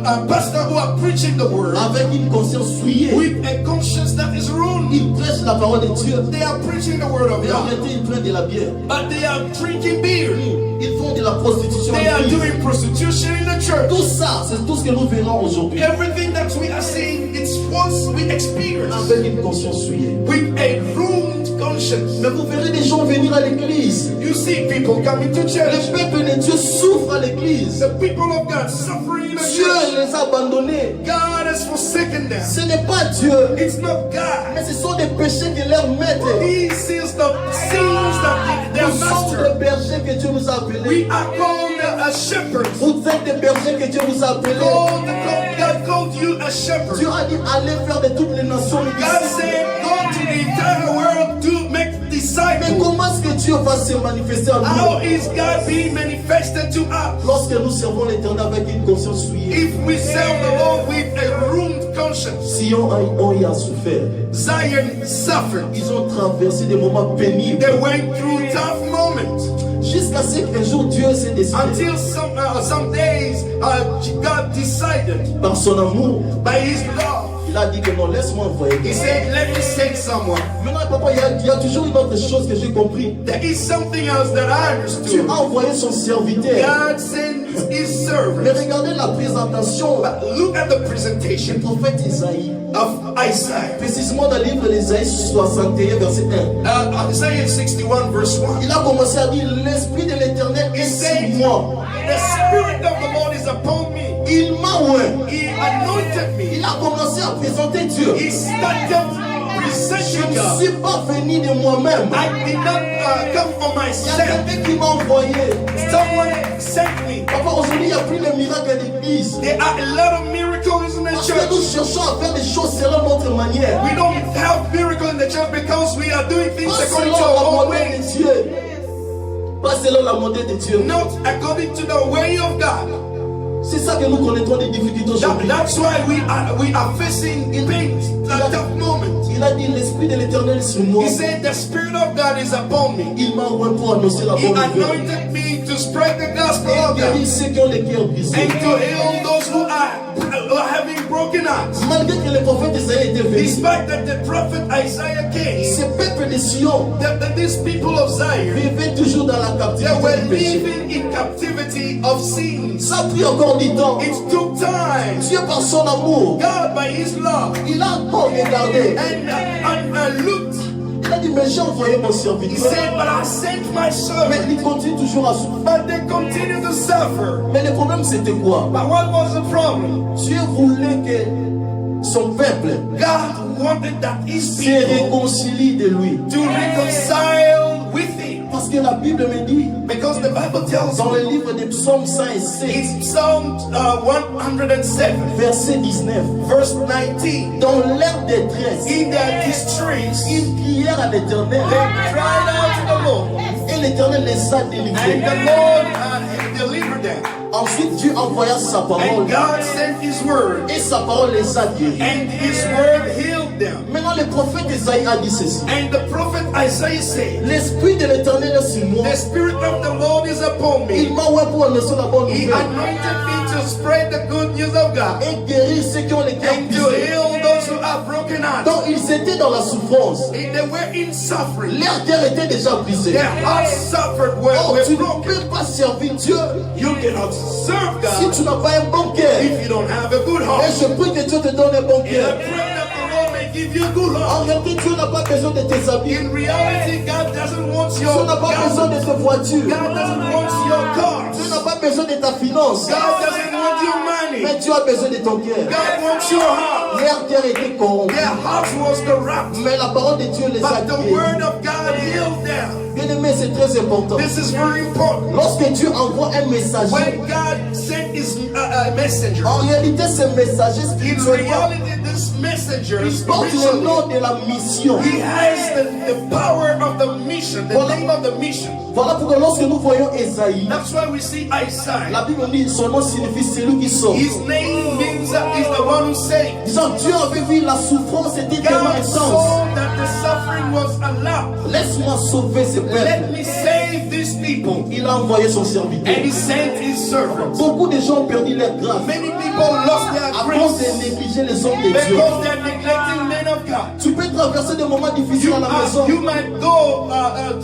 S1: are pastors who are preaching the word
S2: avec une conscience souillée.
S1: with a conscience that is ruined.
S2: Ils prêchent la parole de Dieu.
S1: They are preaching the word of
S2: Mais en
S1: God,
S2: réalité, ils prennent de la bière.
S1: but they are drinking beer.
S2: Ils font de la prostitution.
S1: They
S2: en
S1: are
S2: église.
S1: doing prostitution in the church.
S2: Tout ça, c'est tout ce que nous verrons aujourd'hui.
S1: Everything that we are seeing, it's what we experience
S2: Avec une conscience souillée.
S1: with a ruined conscience.
S2: Mais vous verrez des gens venir à l'église.
S1: You see people coming to
S2: Le
S1: church.
S2: peuple de Dieu souffre à l'église.
S1: The people of God suffering in the
S2: Dieu
S1: church.
S2: les a abandonnés.
S1: God has forsaken them.
S2: Ce n'est pas Dieu,
S1: It's not God.
S2: mais ce sont des péchés que leur maître.
S1: He sees the sins that their
S2: Nous sommes
S1: master.
S2: des bergers que Dieu nous a appelés.
S1: We are called a shepherd.
S2: Vous êtes des bergers que Dieu vous a appelés.
S1: God called you a shepherd.
S2: Dieu a dit allez faire de toutes les nations.
S1: God said, go to the entire world to make
S2: Mais
S1: disciples.
S2: comment est-ce que Dieu va se manifester en
S1: How
S2: nous
S1: is God being manifested to us?
S2: lorsque nous servons l'Éternel avec une conscience souillée?
S1: If we serve the Lord with a ruined conscience.
S2: Sion y a souffert.
S1: Zion suffered.
S2: Ils ont traversé des moments pénibles
S1: They went through tough moments
S2: jusqu'à ce qu'un jour Dieu s'est décidé
S1: until some days God decided
S2: par son amour.
S1: by His love.
S2: Il a dit que non, laisse-moi envoyer.
S1: He said, let me send someone.
S2: Maintenant, papa, il y a toujours une autre chose que j'ai compris.
S1: There is something else that I
S2: Dieu
S1: understood.
S2: a envoyé son serviteur.
S1: God sent His
S2: Mais
S1: servant.
S2: regardez la présentation
S1: Look at the
S2: du
S1: presentation
S2: prophète Isaïe.
S1: of Isaiah.
S2: Précisément dans le livre d'Isaïe 61, verset 1.
S1: Isaiah 61 verse 1.
S2: Il a commencé à dire l'Esprit de l'Éternel est sur moi.
S1: The Spirit of the Lord is upon me.
S2: Il m'a oint.
S1: He anointed me.
S2: Il a commencé à présenter Dieu.
S1: He started
S2: Je
S1: presenting
S2: ne
S1: God.
S2: suis pas venu de moi-même.
S1: I did not come for
S2: Il y a
S1: myself.
S2: quelqu'un qui m'a envoyé.
S1: Someone sent me.
S2: Papa, aujourd'hui, il n'y a plus de miracles à l'église.
S1: There are a lot of miracles in the
S2: Parce que nous
S1: church.
S2: cherchons à faire des choses selon notre manière.
S1: We don't have miracles in the church because we are doing things
S2: Pas
S1: according
S2: selon
S1: to
S2: la
S1: our own
S2: volonté
S1: ways.
S2: de Dieu. Pas selon la volonté de Dieu.
S1: Not according to the way of God.
S2: C'est ça que nous connaissons des difficultés aujourd'hui.
S1: That's why we are facing pains, tough moments.
S2: Il a dit l'Esprit de l'Éternel sur moi.
S1: He said the Spirit of God is upon me.
S2: Il m'a oint pour annoncer la
S1: He
S2: bonne nouvelle.
S1: anointed me to spread the gospel of
S2: guérir
S1: God,
S2: ceux qui ont les cœurs brisés.
S1: and to heal those who are having broken hearts.
S2: Malgré que le prophète Isaïe était venu,
S1: Despite that the prophet Isaiah came,
S2: ce peuple de Sion
S1: that these people of Zion,
S2: vivait toujours dans la
S1: they
S2: captivité
S1: were
S2: du péché.
S1: living in captivity of sin.
S2: Ça a pris encore du temps.
S1: It took time.
S2: Dieu par son amour,
S1: God, by His love,
S2: il a encore regardé.
S1: and looked.
S2: Il a dit, mais j'ai envoyé mon
S1: He
S2: serviteur.
S1: said, but I sent my
S2: Mais
S1: servant.
S2: il continue toujours à souffrir.
S1: But they continue to suffer.
S2: Mais le problème c'était quoi?
S1: But what was the problem?
S2: Dieu voulait que son peuple
S1: God wanted that His
S2: se
S1: people
S2: réconcilie de lui.
S1: to reconcile with Him.
S2: Parce que la Bible me dit,
S1: Because the Bible tells
S2: dans
S1: us
S2: le livre des psaumes 107,
S1: it's Psalm 107,
S2: verset 19,
S1: verse 19.
S2: dans leur détresse,
S1: In their distress, they
S2: ils crièrent à l'Éternel
S1: cried out to the Lord,
S2: et l'Éternel les a
S1: and
S2: délivrés.
S1: the Lord delivered them.
S2: Ensuite, Dieu envoya sa parole
S1: And God sent His word,
S2: et sa parole les a guéris.
S1: and His word healed them.
S2: Maintenant, le prophète Isaïe a dit ceci.
S1: And the prophet Isaiah said,
S2: L'Esprit de l'Éternel est sur moi.
S1: the Spirit of the Lord is upon
S2: Il
S1: me.
S2: m'a ouvert pour annoncer la bonne
S1: He
S2: nouvelle
S1: anointed me to spread the good news of God,
S2: et guérir ceux qui ont les cœurs
S1: and to
S2: brisés.
S1: heal those who are broken hearted.
S2: Donc, ils étaient dans la souffrance.
S1: And they were in suffering.
S2: Leur cœur était déjà brisé.
S1: Their hearts suffered, were
S2: Oh, tu ne
S1: broken.
S2: peux pas servir Dieu
S1: You cannot serve
S2: si
S1: God
S2: tu n'as pas un bon cœur.
S1: if you don't have a good
S2: Et
S1: heart.
S2: je prie que Dieu te donne un bon
S1: And I
S2: cœur.
S1: pray that the Lord may give you a good
S2: En
S1: heart.
S2: réalité, Dieu n'a pas besoin de tes habits.
S1: In reality, God doesn't want
S2: Dieu
S1: your
S2: n'a pas besoin de
S1: God
S2: tes voitures.
S1: doesn't want your
S2: Dieu n'a
S1: cars.
S2: pas besoin de ta finance.
S1: God doesn't want your money.
S2: Mais Dieu a besoin de ton cœur.
S1: God wants your heart.
S2: Leur cœur était corrompu.
S1: Their heart was corrupt,
S2: Mais la parole de Dieu les a
S1: but the
S2: guéris.
S1: word of God healed them.
S2: Bien aimé, c'est très important.
S1: This is very important.
S2: Lorsque Dieu envoie un messager,
S1: When God sent His messenger,
S2: en réalité, ce messager
S1: in
S2: spirituellement,
S1: reality, this messenger
S2: il porte le
S1: spiritually,
S2: nom de la mission.
S1: he has the power of the mission, the name of the mission.
S2: Voilà pourquoi lorsque nous voyons Esaïe,
S1: That's why we see Isaiah.
S2: la Bible dit son nom signifie celui qui sauve.
S1: His name means that he's the one who saves.
S2: Disant, Dieu avait vu la souffrance était tellement
S1: God
S2: intense.
S1: saw that the suffering was allowed.
S2: Laisse-moi sauver ce peuple.
S1: Let me save these people.
S2: Il a envoyé son
S1: And
S2: serviteur.
S1: he sent his servants.
S2: Beaucoup de gens ont perdu leur grâce
S1: Many people lost their
S2: à cause
S1: grace
S2: de négliger les hommes de Dieu.
S1: because they're neglecting men of God.
S2: Tu peux traverser des moments difficiles à la maison.
S1: You might go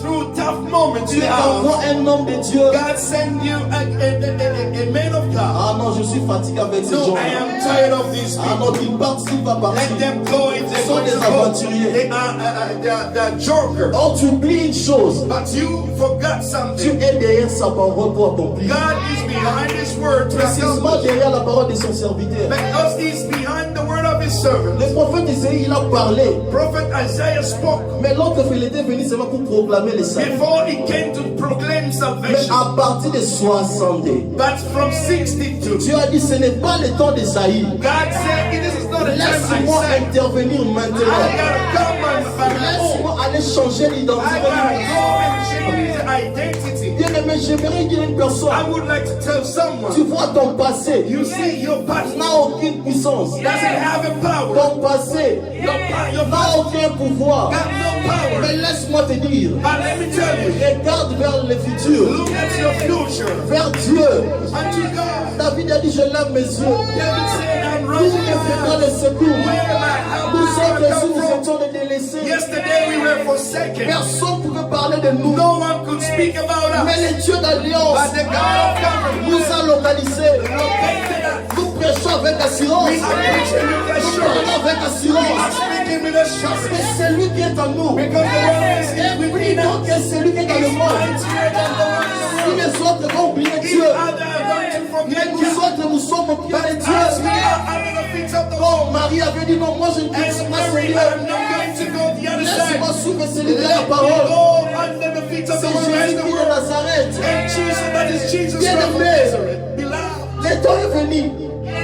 S1: through tough moments in
S2: Dieu
S1: the house.
S2: envoie un homme de Dieu.
S1: God send you a man of God.
S2: Ah non, je suis fatigué avec ces
S1: No,
S2: gens.
S1: I am tired of these
S2: Ah
S1: people.
S2: non, qu'il parte, s'il va partir.
S1: Let them go if they're
S2: Ce sont
S1: going
S2: des
S1: to go.
S2: aventuriers.
S1: They are they're jokers.
S2: Oh, tu oublies une chose.
S1: But you forgot
S2: Dieu
S1: something.
S2: est derrière sa parole pour accomplir.
S1: God is behind His word to
S2: Précisément
S1: accomplish.
S2: derrière la parole de son serviteur.
S1: Because He's behind the word of His servant.
S2: Le prophète Isaïe, il a parlé.
S1: Prophet Isaiah spoke
S2: Mais l'autre, il était venu seulement pour proclamer le salut.
S1: before he came to proclaim
S2: Mais
S1: salvation.
S2: à partir de 60,
S1: But from 62,
S2: Dieu a dit, ce n'est pas le temps d'Isaïe.
S1: God said, this is not a time
S2: Laisse-moi
S1: I said.
S2: intervenir
S1: I
S2: maintenant.
S1: gotta come by my own.
S2: Laisse-moi aller changer
S1: I
S2: l'identité.
S1: gotta go and change the identity.
S2: Bien aimé, j'aimerais dire à une personne,
S1: I would like to tell someone,
S2: tu vois ton passé
S1: you see your past
S2: n'a aucune puissance.
S1: doesn't have a power.
S2: Ton passé
S1: Your
S2: n'a
S1: past
S2: aucun pouvoir.
S1: got no power.
S2: Mais laisse-moi te dire,
S1: But let me tell you,
S2: regarde vers le futur,
S1: look at your future.
S2: vers Dieu.
S1: Unto God.
S2: David a dit, je lève mes yeux.
S1: David said, I'm
S2: Nous
S1: running
S2: ne faisons le secours.
S1: Where my help
S2: Nous
S1: is
S2: sommes
S1: gonna
S2: ici,
S1: come
S2: nous
S1: from.
S2: étions des délaissés.
S1: Yesterday we were forsaken.
S2: Personne ne pouvait parler de nous.
S1: No one could speak about us.
S2: Mais le Dieu d'alliance
S1: But the God of covenant
S2: nous a localisés.
S1: located us.
S2: Nous prêchons avec assurance.
S1: We are preaching with
S2: Nous
S1: assurance.
S2: parlons avec
S1: We are
S2: assurance.
S1: speaking with
S2: Parce
S1: assurance.
S2: que c'est lui qui est en nous.
S1: Because the one is
S2: Et
S1: within
S2: plutôt
S1: us.
S2: que celui qui est dans le monde.
S1: Mightier than the one
S2: Si
S1: in the
S2: les autres vont oublier
S1: world.
S2: Dieu,
S1: If others are going to
S2: mais
S1: forget
S2: nous
S1: God,
S2: autres, nous sommes au pied de
S1: as we
S2: Dieu.
S1: are under the feet of the Lord,
S2: Quand Marie avait dit non, moi je ne
S1: and
S2: quitte pas
S1: Mary,
S2: Seigneur.
S1: I'm not going to go the other
S2: Laisse-moi
S1: side.
S2: suivre celui qui a la
S1: Let me
S2: parole.
S1: go under the feet of
S2: C'est
S1: the one who has
S2: Jésus
S1: the
S2: qui est de
S1: word.
S2: Nazareth.
S1: And Jesus, that is Jesus
S2: Bien
S1: from
S2: aimé.
S1: Nazareth. Beloved,
S2: Le temps est venu.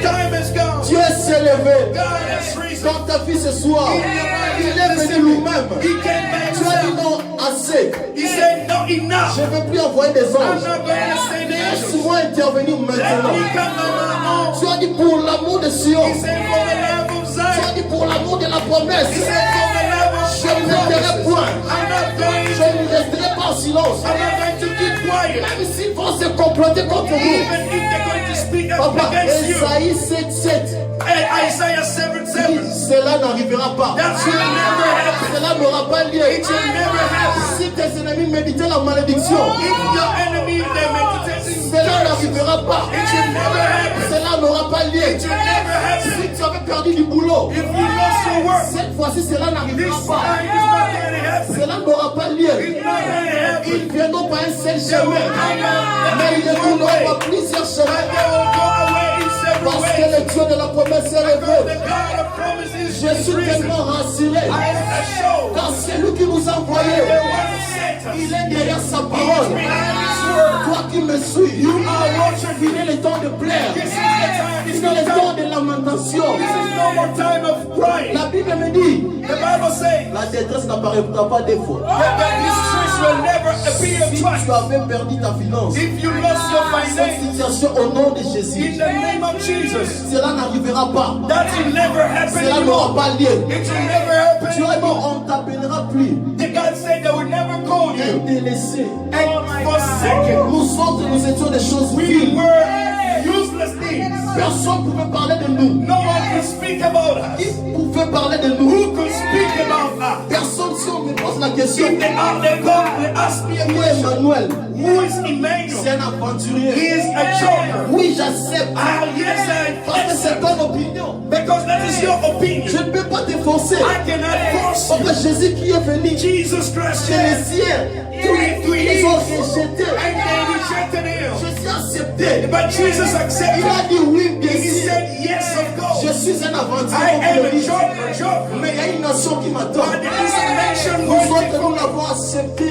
S1: time has gone.
S2: Dieu s'est levé.
S1: God has risen.
S2: Quand ta fille ce soir,
S1: In your life,
S2: il est venu lui-même.
S1: He came by
S2: Tu as dit
S1: himself.
S2: non, assez.
S1: He said, no, enough.
S2: Je ne veux plus envoyer des
S1: I'm
S2: anges.
S1: not going to send angels.
S2: Laisse-moi intervenir
S1: Let
S2: maintenant.
S1: me come on my own.
S2: Tu as dit pour l'amour de Sion.
S1: He said, for the love of
S2: Tu as
S1: Zion.
S2: dit pour l'amour de la
S1: He
S2: promesse.
S1: said, for the love of
S2: Je ne me tairai point.
S1: I'm not going
S2: Je ne resterai pas en silence.
S1: I'm not going to keep
S2: Je
S3: conspire,
S2: même s'ils vont se comploter contre vous,
S3: even if they're going to speak
S2: Papa,
S3: against you,
S2: Esaïe 7:7,
S3: and Isaiah 7:7,
S2: cela n'arrivera pas.
S3: that will never happen.
S2: Cela n'aura pas lieu.
S3: It will never happen.
S2: Si tes ennemis méditaient la malédiction,
S3: If your enemy, they're meditating,
S2: cela n'arrivera pas.
S3: it will never happen.
S2: Cela n'aura pas lieu.
S3: It will never happen.
S2: Si tu avais perdu du boulot,
S3: If you lost your work,
S2: cette fois-ci, cela
S3: this
S2: n'arrivera
S3: time
S2: pas.
S3: is not going to happen.
S2: Cela n'aura pas lieu.
S3: It's not going to happen.
S2: Ils viendront par un seul
S3: They will
S2: chemin,
S3: come out
S2: mais ils ne
S3: one
S2: viendront
S3: way,
S2: pas plusieurs
S3: but
S2: chemins.
S3: they will go away in several
S2: Parce que
S3: ways.
S2: le Dieu de la promesse est
S3: Because the
S2: révélé.
S3: God of promises
S2: Je
S3: is
S2: suis
S3: risen.
S2: tellement rassuré.
S3: I am assured
S2: Car c'est lui qui nous a
S3: the
S2: envoyés.
S3: one who sent us.
S2: Il est derrière sa
S3: He is
S2: parole.
S3: behind his word.
S2: Toi qui me suis,
S3: You are watching.
S2: il est le temps de plaire.
S3: This is the time.
S2: Il
S3: This
S2: est
S3: is
S2: le
S3: the
S2: temps
S3: time.
S2: de lamentation.
S3: This is no more time of crying.
S2: La Bible me dit,
S3: The Bible says
S2: la détresse n'apparaîtra pas des fois.
S3: that distress will never appear
S2: Si
S3: twice.
S2: tu avais perdu ta finance,
S3: If you lost your
S2: cette
S3: finance,
S2: situation au nom de
S3: in
S2: Jésus,
S3: the name of Jesus,
S2: cela n'arrivera pas.
S3: that will never happen
S2: Cela n'aura
S3: anymore.
S2: pas lieu.
S3: It will never happen
S2: Tu es mort,
S3: anymore.
S2: on t'appellera plus.
S3: The God said they will never call you
S2: Délaissé.
S3: and forsaken.
S2: Nous autres, nous étions des choses
S3: We
S2: viles.
S3: were useless things.
S2: Personne ne pouvait parler de nous.
S3: No one could speak about
S2: Qui
S3: us.
S2: pouvait parler de nous?
S3: Who could speak about us?
S2: Personne, si on me pose la question,
S3: If they are they come, they ask me a
S2: qui est
S3: question.
S2: Emmanuel?
S3: Who is
S2: C'est
S3: Emmanuel?
S2: un
S3: He
S2: aventurier.
S3: is a joker.
S2: Oui, j'accepte.
S3: Ah, yes,
S2: Parce que
S3: I
S2: c'est ton opinion.
S3: because that is your
S2: Je
S3: opinion.
S2: ne peux pas te forcer.
S3: I cannot force you.
S2: Parce que Jésus qui est venu
S3: Jesus Christ
S2: chez les
S3: said,
S2: siens,
S3: to
S2: ils
S3: his
S2: ont rejeté.
S3: and they rejected him.
S2: Je suis accepté.
S3: But Jesus
S2: Il
S3: accepted.
S2: a dit oui, bien
S3: He
S2: sûr.
S3: said, yes, of
S2: Je
S3: course.
S2: suis un
S3: I
S2: aventurier.
S3: am
S2: comme
S3: a
S2: je le dis.
S3: joker.
S2: Mais il y a une nation qui m'attend.
S3: But there is a nation
S2: Nous autres,
S3: waiting for
S2: nous
S3: me.
S2: l'avons accepté.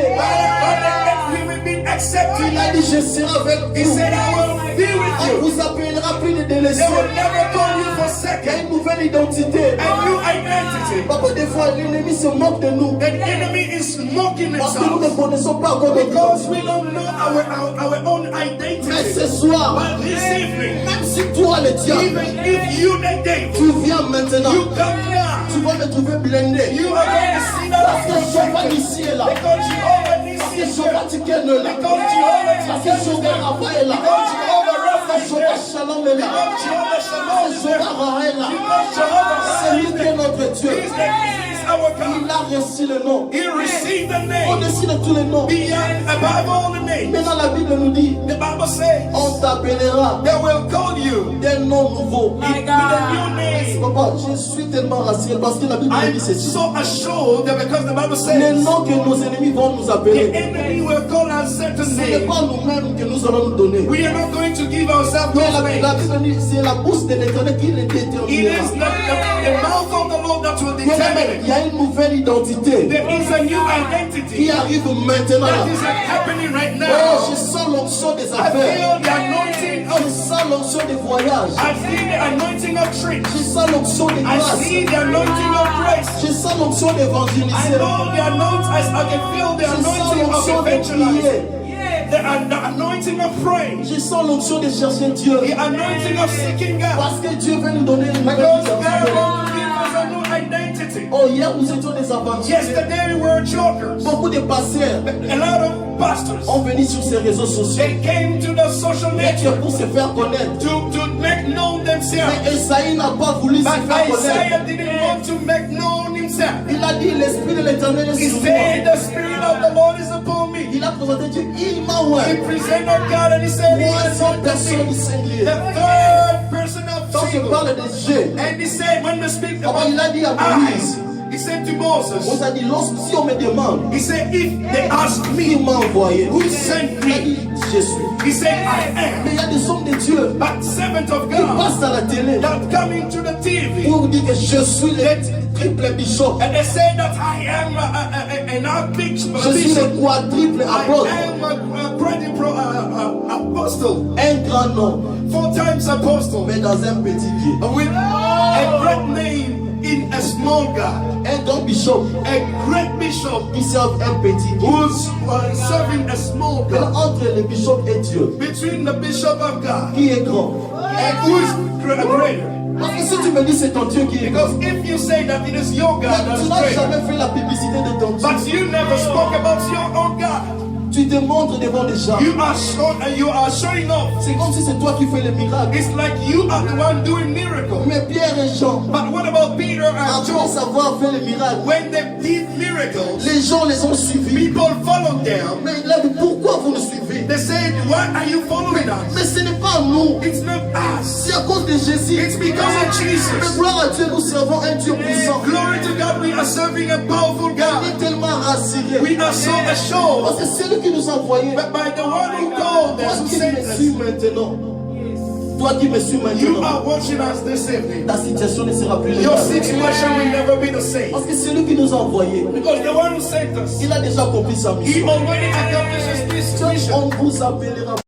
S3: We will be accepted.
S2: Il a dit, je serai avec
S3: He
S2: vous.
S3: said, I will be with
S2: On
S3: you.
S2: vous appellera plus de
S3: They
S2: délaissés.
S3: will never call you
S2: Il y a
S3: forsaken.
S2: une nouvelle identité.
S3: A new identity.
S2: Papa, des fois, l'ennemi se moque de nous.
S3: The enemy is mocking
S2: Parce que nous ne
S3: us
S2: connaissons pas encore notre
S3: because
S2: identité.
S3: we don't know our own
S2: Mais
S3: identity.
S2: ce soir,
S3: But this evening,
S2: même si toi, le diable,
S3: even if you the day,
S2: tu viens maintenant,
S3: you come now,
S2: tu vas me trouver blindé.
S3: you are going to see
S2: Parce
S3: that
S2: que Jehovah Nissi est là.
S3: because Jehovah
S2: Parce que
S3: Nissi,
S2: Jehovah Tiken est là.
S3: because Jehovah
S2: Parce que Jehovah Rapha est là.
S3: because Jehovah
S2: Parce
S3: Rapha
S2: que
S3: is
S2: Jehovah
S3: there,
S2: Shalom est là.
S3: because Jehovah Shalom is there,
S2: Jehovah Ra est là.
S3: because Jehovah
S2: C'est lui qui est notre Dieu.
S3: is our
S2: Il
S3: God.
S2: a reçu le nom.
S3: He received the name
S2: Au-dessus de tous les noms.
S3: beyond above all the names.
S2: Maintenant, la Bible nous dit,
S3: The Bible says
S2: on t'appellera
S3: they will call you
S2: des noms nouveaux.
S3: with a new name.
S2: Papa, je suis tellement rassuré parce que la Bible nous
S3: I'm
S2: dit ceci.
S3: so assured that because the Bible
S2: Les
S3: says
S2: noms que nos ennemis vont nous
S3: the
S2: appeler,
S3: enemy will call us certain
S2: ce n'est
S3: names.
S2: pas nous-mêmes que nous allons nous donner.
S3: We are not going to give ourselves
S2: Mais
S3: those
S2: la
S3: names.
S2: Bible dit, c'est la bouche de l'Éternel qui les
S3: It
S2: déterminera.
S3: is the mouth of the Lord that will determine
S2: Il
S3: it.
S2: y a une nouvelle identité
S3: There is a new
S2: qui
S3: identity
S2: arrive maintenant.
S3: that is happening right
S2: Oh,
S3: now.
S2: je sens l'onction des
S3: I
S2: affaires.
S3: feel the anointing
S2: Je
S3: of
S2: sens l'onction des voyages.
S3: I see the anointing of trips.
S2: Je sens l'onction des
S3: I
S2: grâces.
S3: see the anointing of grace.
S2: Je sens l'onction
S3: I
S2: d'évangéliser.
S3: know the anointing. I can feel the
S2: Je sens
S3: anointing
S2: l'onction
S3: of
S2: de
S3: evangelizing.
S2: prier.
S3: The anointing of praying.
S2: Je sens l'onction de chercher Dieu.
S3: The anointing of seeking God.
S2: Parce que Dieu veut nous donner une nouvelle
S3: Because God
S2: identité.
S3: will give us a new identity.
S2: Oh, hier nous étions des aventuriers.
S3: Yesterday we were jokers.
S2: Beaucoup de pasteurs
S3: A lot of pastors,
S2: ont venu sur ces réseaux sociaux.
S3: they came to the social
S2: Mais
S3: network
S2: pour se faire connaître.
S3: to make known themselves.
S2: Mais Esaïe n'a pas voulu se
S3: But
S2: faire connaître.
S3: Isaiah didn't want to make known himself.
S2: Il a dit, l'Esprit de l'Éternel est
S3: He
S2: sur moi.
S3: said, the Spirit of the Lord is upon me.
S2: Il a présenté Dieu, il m'a
S3: He
S2: ouvert.
S3: presented God and he said, he
S2: Troisième
S3: exalted
S2: personne du
S3: me.
S2: singulier.
S3: The third person of
S2: Quand je
S3: singular.
S2: parle de Dieu,
S3: And he said, when we speak
S2: Papa, il a dit à
S3: about
S2: Moïse,
S3: eyes, he said to
S2: on
S3: Moses,
S2: t'a dit, si on me demande,
S3: he said, if they ask
S2: qui
S3: me,
S2: m'a envoyé,
S3: who sent
S2: il a
S3: me?
S2: dit, je suis.
S3: He said, I am.
S2: Mais il y a des hommes de Dieu
S3: But servant of
S2: qui
S3: God
S2: passent à la télé
S3: that coming to the TV
S2: pour dire que je suis le triple bishop,
S3: and they say that I am an archbishop.
S2: je suis le quadruple
S3: I
S2: apôtre,
S3: am a quadruple apostle,
S2: 1 grand nom,
S3: 4 times apostle,
S2: mais dans un petit lieu.
S3: with a great name in a small God,
S2: Un grand bishop
S3: a great bishop
S2: qui sert un petit lieu.
S3: who's serving a small
S2: Mais
S3: God,
S2: entre le bishop et Dieu,
S3: between the bishop of God
S2: qui est grand?
S3: and who is greater.
S2: Parce que si tu me dis c'est ton Dieu qui est grand,
S3: Because if you say that it is your God
S2: mais
S3: that
S2: tu
S3: is
S2: n'as
S3: greater,
S2: jamais fait la publicité de ton Dieu.
S3: but you never spoke about your own God.
S2: Tu te montres devant les gens.
S1: You are showing off.
S2: C'est comme si c'est toi qui fais les miracles.
S1: It's like you are the one doing miracles.
S2: Mais Pierre et Jean,
S1: But what about Peter and
S2: après
S1: John?
S2: savoir faire les miracles,
S1: When they did miracles,
S2: les gens les ont suivis.
S1: people followed them.
S2: Mais il a dit, pourquoi vous nous suivez?
S1: They said, why are you following us?
S2: Mais ce n'est pas nous.
S1: It's not us.
S2: C'est à cause de Jésus.
S1: It's because of
S2: Mais
S1: Jesus.
S2: gloire à Dieu, nous servons un Dieu puissant.
S1: Glory to God, we are serving a powerful
S2: Il
S1: God.
S2: est tellement rassuré.
S1: We are so assured.
S2: Parce que c'est lui qui nous a envoyés.
S1: But by the one who called
S2: Toi
S1: us, who
S2: qui
S1: sent
S2: me
S1: us,
S2: suis maintenant. Toi qui me suis
S1: you
S2: maintenant.
S1: are watching us this evening.
S2: Ta situation ne sera plus la
S1: Your
S2: même.
S1: situation will never be the same.
S2: Parce que c'est lui qui nous a envoyés.
S1: Because the one who sent us,
S2: Il a déjà accompli sa
S1: he
S2: mission.
S1: already accomplishes this mission.
S2: On vous appellera.